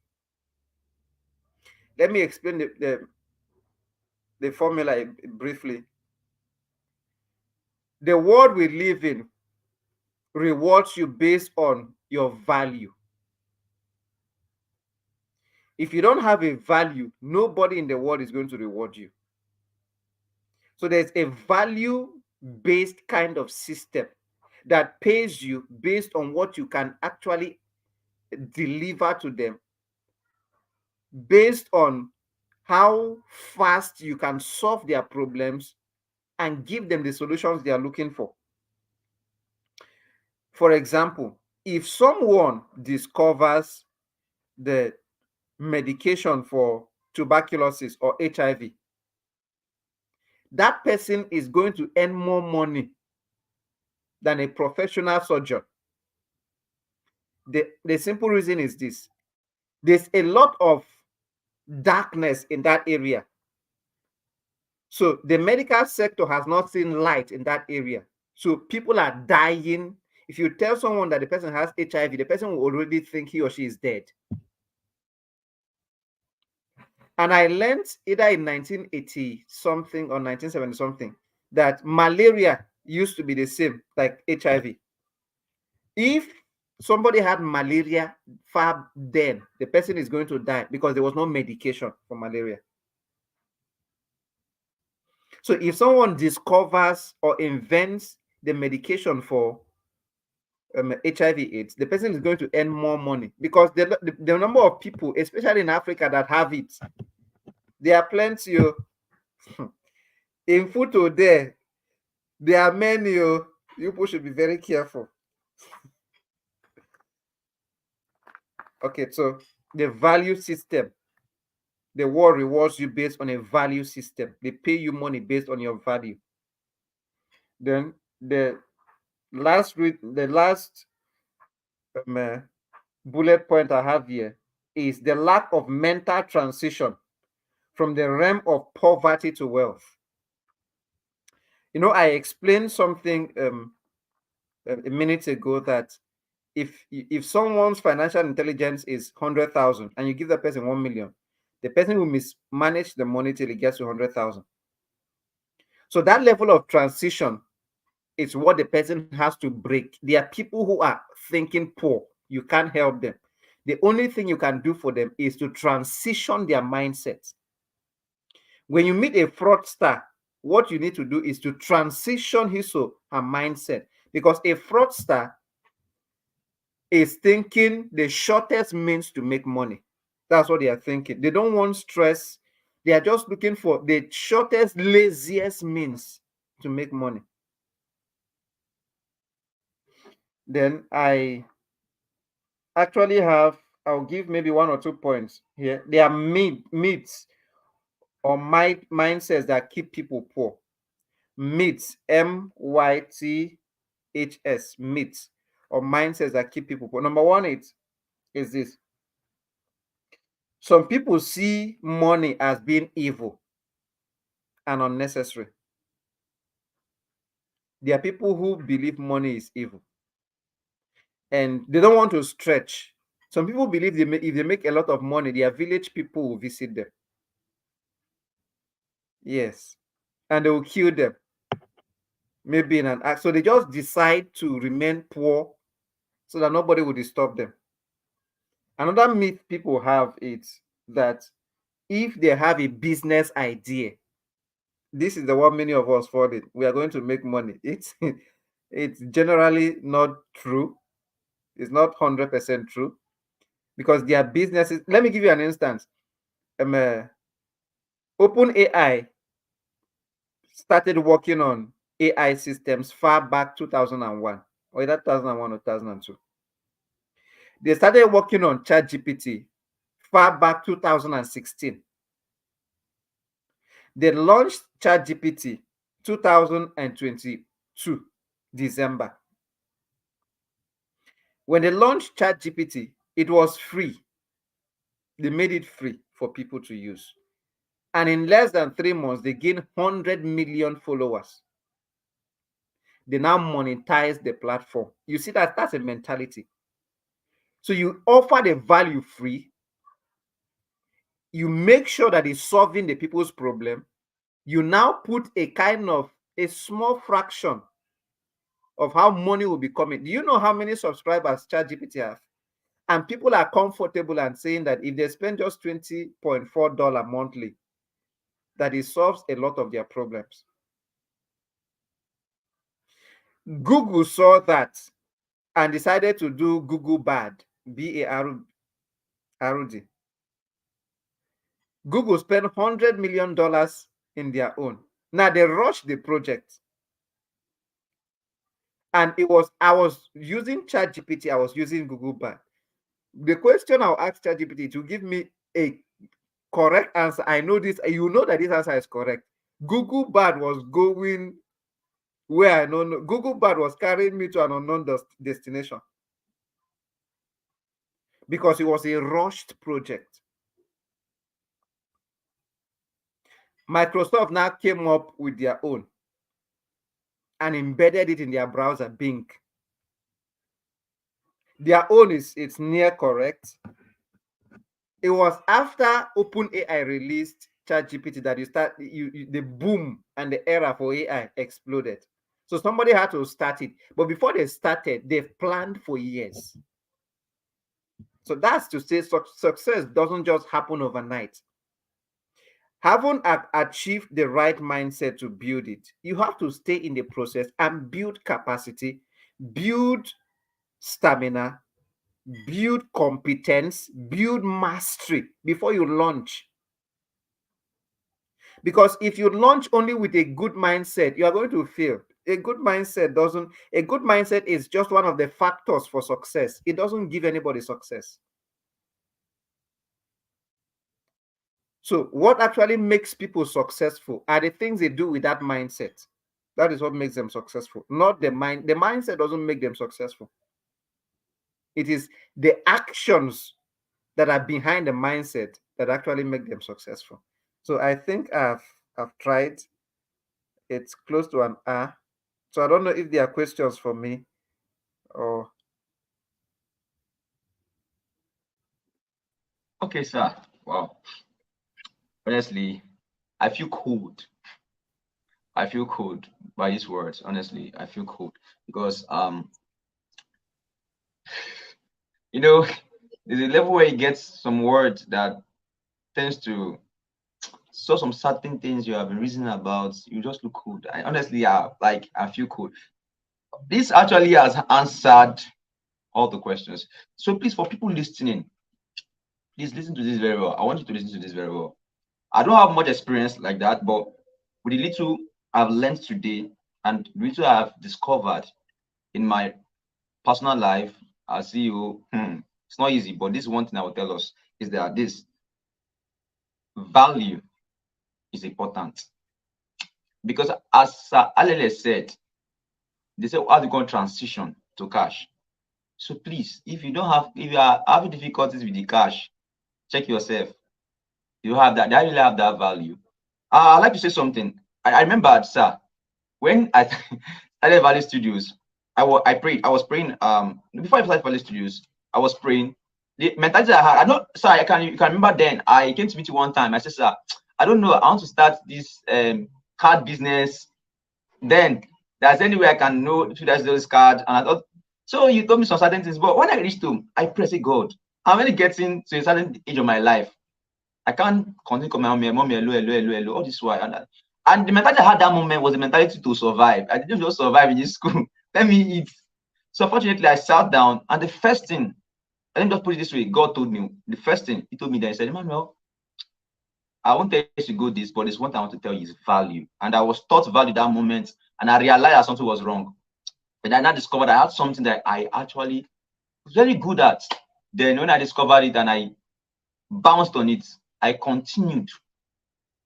Let me explain the formula briefly. The world we live in rewards you based on your value. If you don't have a value, nobody in the world is going to reward you. So there's a value-based kind of system that pays you based on what you can actually deliver to them, based on how fast you can solve their problems and give them the solutions they are looking for. For example, if someone discovers the medication for tuberculosis or HIV, that person is going to earn more money than a professional surgeon. The simple reason is this: there's a lot of darkness in that area. So the medical sector has not seen light in that area. So people are dying. If you tell someone that the person has HIV, the person will already think he or she is dead. And I learned either in 1980 something or 1970 something that malaria used to be the same like HIV. If somebody had malaria far then, the person is going to die because there was no medication for malaria. So if someone discovers or invents the medication for HIV/AIDS, the person is going to earn more money because the number of people, especially in Africa, that have it, there are plenty. In photo there are many. You people should be very careful. Okay, so the value system. The world rewards you based on a value system. They pay you money based on your value. Then the last bullet point I have here is the lack of mental transition from the realm of poverty to wealth. I explained something a minute ago that if someone's financial intelligence is 100,000 and you give that person 1 million, the person will mismanage the money till it gets to 100,000. So that level of transition is what the person has to break. There are people who are thinking poor. You can't help them. The only thing you can do for them is to transition their mindset. When you meet a fraudster, what you need to do is to transition his or her mindset, because a fraudster is thinking the shortest means to make money. That's what they are thinking. They don't want stress. They are just looking for the shortest, laziest means to make money. Then I actually I'll give maybe 1 or 2 points here. There are myths or mindsets that keep people poor. Myths, myths, myths or mindsets that keep people poor. Number one is this: some people see money as being evil and unnecessary. There are people who believe money is evil and they don't want to stretch. Some people believe if they make a lot of money, their village people will visit them. Yes. And they will kill them. Maybe in an act. So they just decide to remain poor so that nobody will disturb them. Another myth people have is that if they have a business idea, this is the one many of us fall in, we are going to make money. It's generally not true. It's not 100% true, because their businesses. Let me give you an instance. OpenAI started working on AI systems far back 2001, or either 2001 or 2002. They started working on ChatGPT far back 2016. They launched ChatGPT 2022 December. When they launched ChatGPT, it was free. They made it free for people to use. And in less than 3 months, they gained 100 million followers. They now monetize the platform. You see, that's a mentality. So you offer the value free. You make sure that it's solving the people's problem. You now put a kind of a small fraction of how money will be coming. Do you know how many subscribers ChatGPT have? And people are comfortable and saying that if they spend just $20.4 monthly, that it solves a lot of their problems. Google saw that and decided to do Google Bard, B-A-R-D. Google spent $100 million in their own. Now they rushed the project. And I was using ChatGPT, I was using Google Bard. The question I'll ask ChatGPT to give me a correct answer. I know this, you know that this answer is correct. Google Bard was going where I don't know. Google Bard was carrying me to an unknown destination because it was a rushed project. Microsoft now came up with their own and embedded it in their browser, Bing. Their own it's near correct. It was after OpenAI released ChatGPT that the boom and the era for AI exploded. So somebody had to start it. But before they started, they've planned for years. So that's to say success doesn't just happen overnight. Having achieved the right mindset to build it, you have to stay in the process and build capacity, build stamina, build competence, build mastery before you launch. Because if you launch only with a good mindset, you are going to fail. A good mindset is just one of the factors for success. It doesn't give anybody success. So what actually makes people successful are the things they do with that mindset. That is what makes them successful, not the mind. The mindset doesn't make them successful. It is the actions that are behind the mindset that actually make them successful. So I think I've tried. It's close to an hour. So I don't know if there are questions for me or. Okay, sir. Wow. Honestly, I feel cold. I feel cold by these words. Honestly, I feel cold because you know, there's a level where you get some words that tends to so some certain things you have been reasoning about. You just look cold. I honestly, I feel cold. This actually has answered all the questions. So please, for people listening, please listen to this very well. I want you to listen to this very well. I don't have much experience like that, but with the little I've learned today and little I've discovered in my personal life as CEO, it's not easy, but this one thing I will tell us is that this value is important. Because as Alele said, they say, how do you go transition to cash? So please, if you are having difficulties with the cash, check yourself. You have that. I really have that value. I'd like to say something. I remember, sir, when I started Valley Studios, I prayed. I was praying. Before I started Valley Studios, I was praying. The mentality I had, I know, sir, you can remember then. I came to meet you one time. I said, sir, I don't know. I want to start this card business. Then there's any way I can know if there's those cards. And I thought, so you told me some certain things. But when I reached home, I prayed, say, God, I'm only getting to a certain age of my life. I can't continue calling my mommy, hello, all this while. And the mentality I had that moment was the mentality to survive. I didn't just survive in this school. Let me eat. So fortunately, I sat down, and the first thing, let me just put it this way, God told me, the first thing he told me that he said, Emmanuel, I won't tell you to go this, but there's one thing I want to tell you is value. And I was taught value that moment and I realized that something was wrong. But I now discovered I had something that I actually was very good at. Then when I discovered it and I bounced on it, I continued.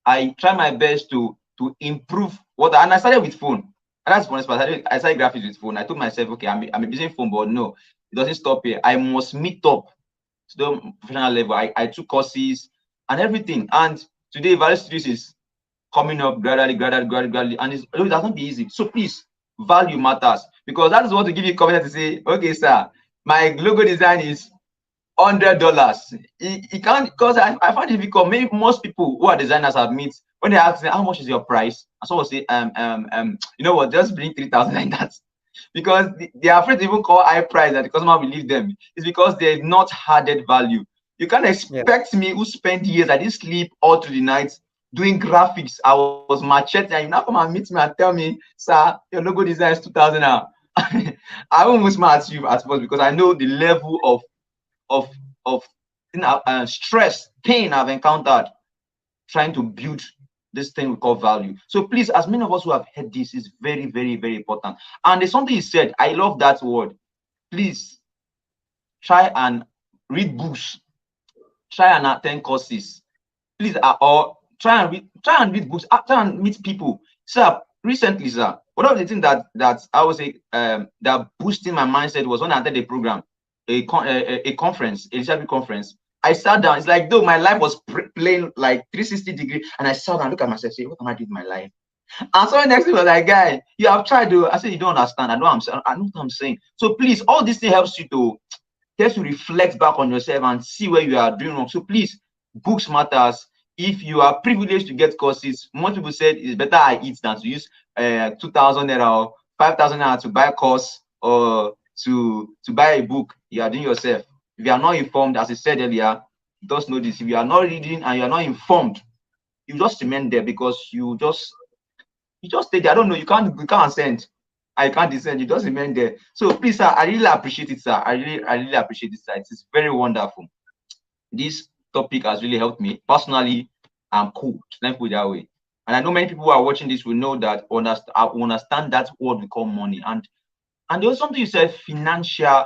I tried my best to improve what, and I started with phone. And that's the honest part. I started graphics with phone. I told myself, okay, I'm using phone, but no, it doesn't stop here. I must meet up to the professional level. I took courses and everything. And today, Value Studios is coming up gradually, and it does not be easy. So please, value matters, because that is what to give you confidence to say, okay, sir, my logo design is $100. It can't, because I find it difficult. Maybe most people who are designers have met, when they ask them how much is your price, and someone say you know what, just bring 3,000 like that, because they are afraid to even call high price that the customer will leave them. It's because they're not added value. You can't Yeah. expect me, who spent years, I didn't sleep all through the night doing graphics. I was macheting, and you now come and meet me and tell me, sir, your logo design is 2,000 now. I won't smile at you at first, because I know the level of of stress, pain I've encountered trying to build this thing we call value. So please, as many of us who have heard this, is very, very, very important. And there's something you said, I love that word. Please try and read books, try and attend courses. Please, or try and read books, try and meet people. Sir, recently, sir, one of the things that I would say that boosting my mindset was when I attended a program, a conference, a leadership conference. I sat down. It's like though my life was playing like 360 degree, and I sat down, look at myself, say, what am I doing with my life? And someone next to me was like, guy, you have tried to. I said, you don't understand. I know what I'm saying. So please, all this thing helps you to just to reflect back on yourself and see where you are doing wrong. So please, books matters. If you are privileged to get courses, most people said it's better I eat than to use 2,000 naira or 5,000 naira to buy a course or to buy a book. You are doing yourself. If you are not informed, as I said earlier, just know this: if you are not reading and you are not informed, you just remain there, because you just stay there. I don't know. You can't ascend. I can't descend. You just remain there. So please, sir, I really appreciate it, sir. I really appreciate it, sir. It is very wonderful. This topic has really helped me personally. I'm cool. Let's put it that way. And I know many people who are watching this will know that understand that word we call money. And there was something you said, financial,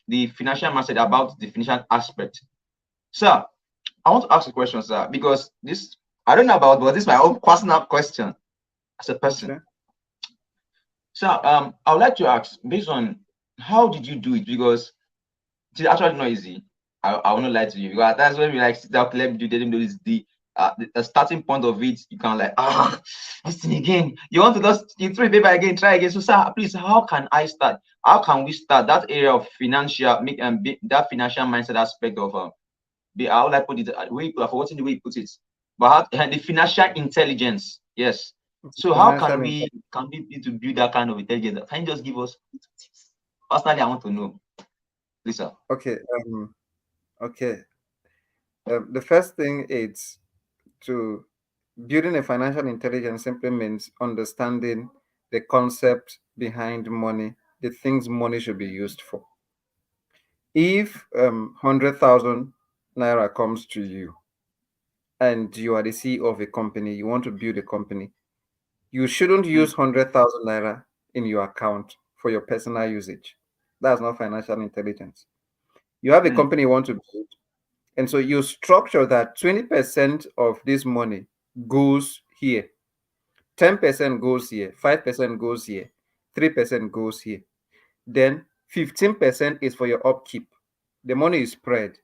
the financial mindset, about the financial aspect. Sir, I want to ask a question, sir, because this I don't know about, but this is my own personal question as a person. Okay. So I would like to ask, based on how did you do it? Because it's actually not easy. I will not lie to you, because that's when we like sit down, let me do this, the starting point of it. You can like, this thing again. You want to just you throw paper again, try again. So sir, please, how can I start? How can we start that area of financial, that financial mindset aspect of how would I put it? The way I've forgotten the way you put it, but how, the financial intelligence. Yes. So how Financial can we be to build that kind of intelligence? Can you just give us tips? Personally, I want to know, Lisa. Okay. Okay. The first thing is to building a financial intelligence simply means understanding the concept behind money, the things money should be used for. If 100,000 naira comes to you and you are the CEO of a company, you want to build a company, you shouldn't Mm, use 100,000 naira in your account for your personal usage. That's not financial intelligence. You have a mm, company you want to build, and so you structure that 20% of this money goes here, 10% goes here, 5% goes here, 3% goes here. Then 15% is for your upkeep. The money is spread.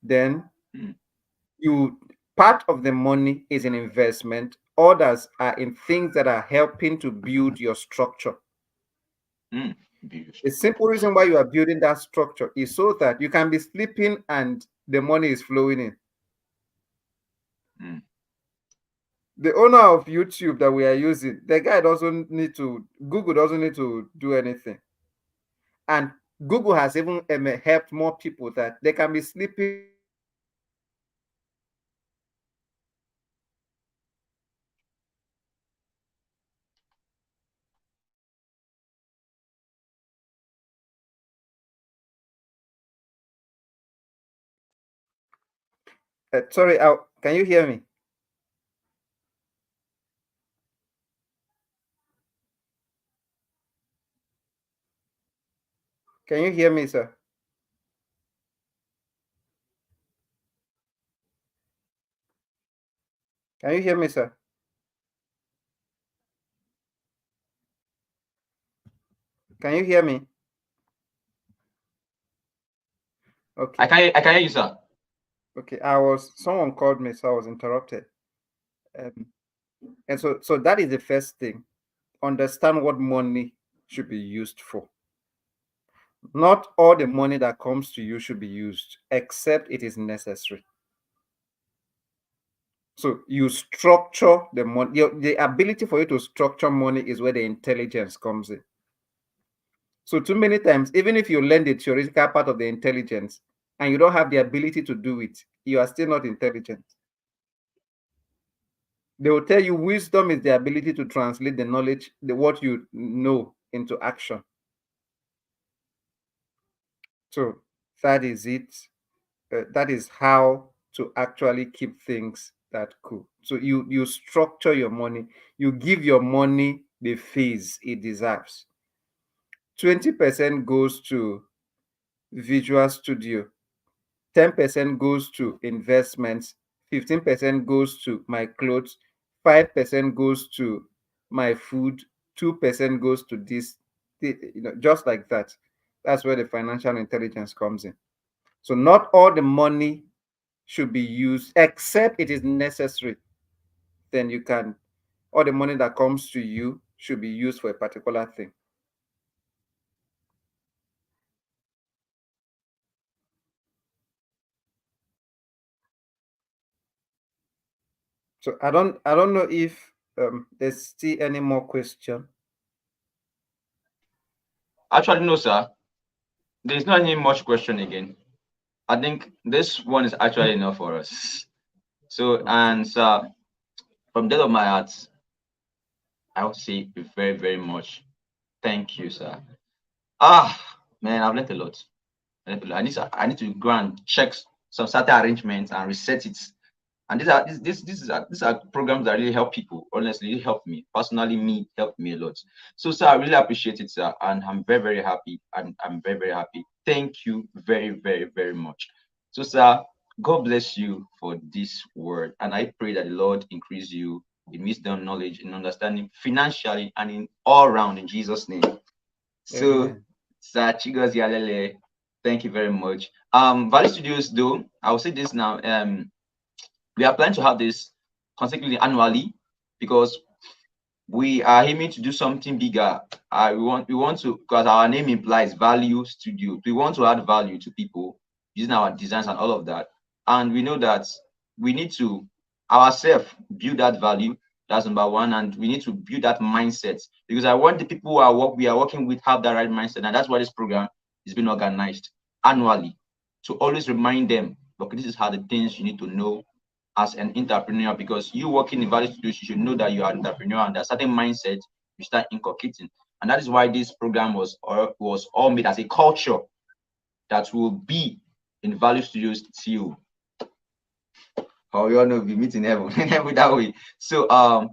Then mm, you part of the money is an investment. Others are in things that are helping to build your structure. mm. Build The structure. simple reason why you are building that structure is so that you can be sleeping and the money is flowing in. Mm, The owner of YouTube that we are using, the guy doesn't need to, Google doesn't need to do anything. And Google has even helped more people that they can be sleeping and the money is flowing in. Sorry, can you hear me? Can you hear me, sir? Can you hear me, sir? Can you hear me? Okay. I can hear you, sir. Okay. Someone called me, so I was interrupted. Um, and so that is the first thing. Understand what money should be used for. Not all the money that comes to you should be used, except it is necessary. So you structure the money. The ability for you to structure money is where the intelligence comes in. So too many times, even if you learn the theoretical part of the intelligence and you don't have the ability to do it, you are still not intelligent. They will tell you wisdom is the ability to translate the knowledge, what you know, into action. So that is it. That is how to actually keep things that cool. So you structure your money. You give your money the fees it deserves. 20% goes to Visual Studio, 10% goes to investments, 15% goes to my clothes, 5% goes to my food, 2% goes to this, just like that. That's where the financial intelligence comes in. So not all the money should be used except it is necessary. Then you can, all the money that comes to you should be used for a particular thing. So I don't know if there's still any more question. Actually, no, sir. There's not any much question again. I think this one is actually enough for us. So, Okay. and sir, from the depth of my heart, I would say very, very much thank you, sir. Ah, man, I've learned a lot. I need to go and check some certain arrangements and reset it. And these are programs that really help people. Honestly, it helped me personally. Me helped me a lot. So, sir, I really appreciate it, sir, and I'm very, very happy. And I'm very, very happy. Thank you very, very, very much. So, sir, God bless you for this word, and I pray that the Lord increase you in wisdom, knowledge, and understanding financially and in all round in Jesus' name. So, Amen. Sir Chigos Yalele, thank you very much. Value Studios, though, I will say this now. We are planning to have this consecutively annually because we are aiming to do something bigger. We want to, because our name implies value studio. We want to add value to people using our designs and all of that. And we know that we need to ourselves build that value. That's number one. And we need to build that mindset because I want the people we are working with have that right mindset. And that's why this program is being organized annually to always remind them, okay, this is how the things you need to know as an entrepreneur, because you working in value studios, you should know that you are an entrepreneur and there's certain mindset you start inculcating. And that is why this program was all made as a culture that will be in value studios till, oh, we all know we meet in heaven, in heaven that way. So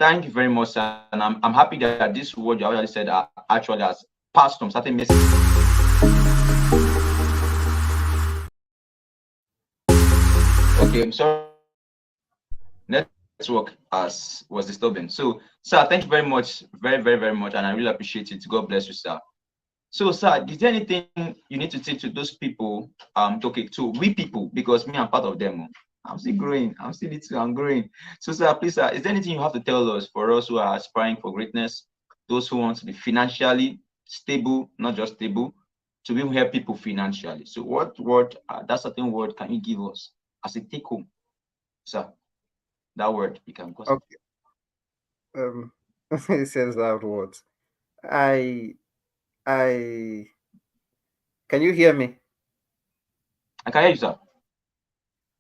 thank you very much, sir. And I'm happy that this word you already said actually has passed some certain messages. Okay, I'm sorry. Network as was disturbing. So, sir, thank you very much, very, very, very much, and I really appreciate it. God bless you, sir. So, sir, is there anything you need to say to those people? Okay, to we people, because me, I'm part of them. I'm still growing. I'm growing. So, sir, please, sir, is there anything you have to tell us for us who are aspiring for greatness, those who want to be financially stable, not just stable, to be able to help people financially? So, what word, that certain word, can you give us as a take home, sir? That word you can go. Okay. Um, it says loud words. I I can you hear me? I can hear you, sir.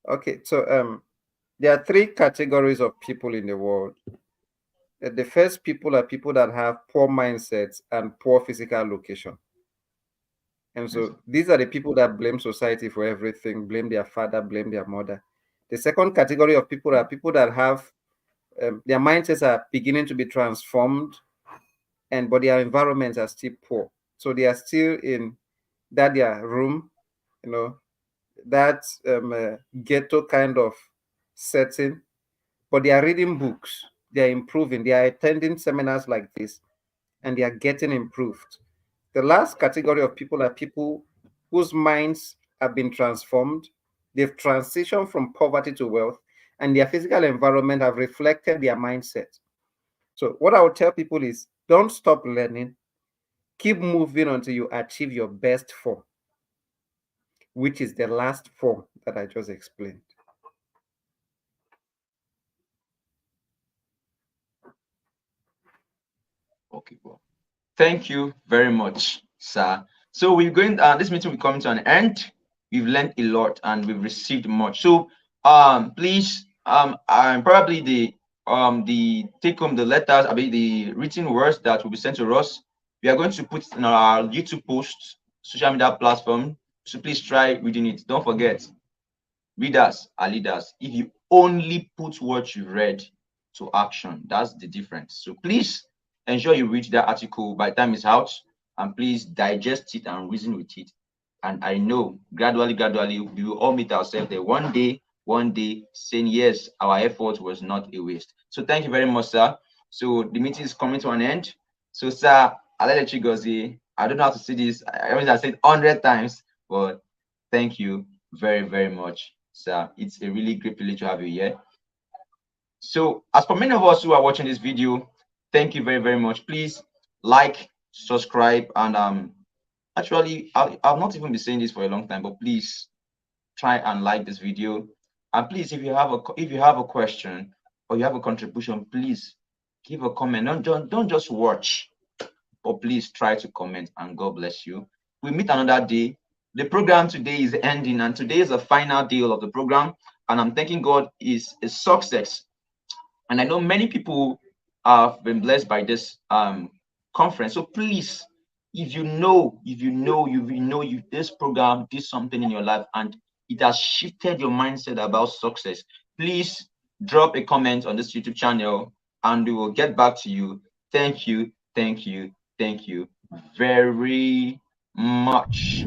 Okay, so there are three categories of people in the world. The first people are people that have poor mindsets and poor physical location. And so these are the people that blame society for everything, blame their father, blame their mother. The second category of people are people that have their mindsets are beginning to be transformed, but their environments are still poor. So they are still in their room, you know, that ghetto kind of setting, but they are reading books, they are improving, they are attending seminars like this, and they are getting improved. The last category of people are people whose minds have been transformed. They've transitioned from poverty to wealth, and their physical environment have reflected their mindset. So what I would tell people is don't stop learning. Keep moving until you achieve your best form, which is the last form that I just explained. Okay, well, thank you very much, sir. So we're going. This meeting will come to an end. We've learned a lot and we've received much. So, please, probably the take home the letters, the written words that will be sent to us. We are going to put in our YouTube posts, social media platform. So please try reading it. Don't forget, readers are leaders. If you only put what you read to action, that's the difference. So please ensure you read that article by the time it's out, and please digest it and reason with it. And I know gradually, we will all meet ourselves there one day, saying yes, our effort was not a waste. So thank you very much, sir. So the meeting is coming to an end. So, sir, I'll let you go. See, I don't know how to say this. I said 100 times, but thank you very, very much, sir. It's a really great privilege to have you here. So, as for many of us who are watching this video, thank you very, very much. Please like, subscribe, and actually, I've not even been saying this for a long time, but please try and like this video. And please, if you have a question or you have a contribution, please give a comment. Don't just watch, but please try to comment. And God bless you. We meet another day. The program today is ending, and today is the final day of the program. And I'm thanking God is a success. And I know many people have been blessed by this conference. So please, if you know this program did something in your life and it has shifted your mindset about success, please drop a comment on this YouTube channel and we will get back to you. Thank you very much.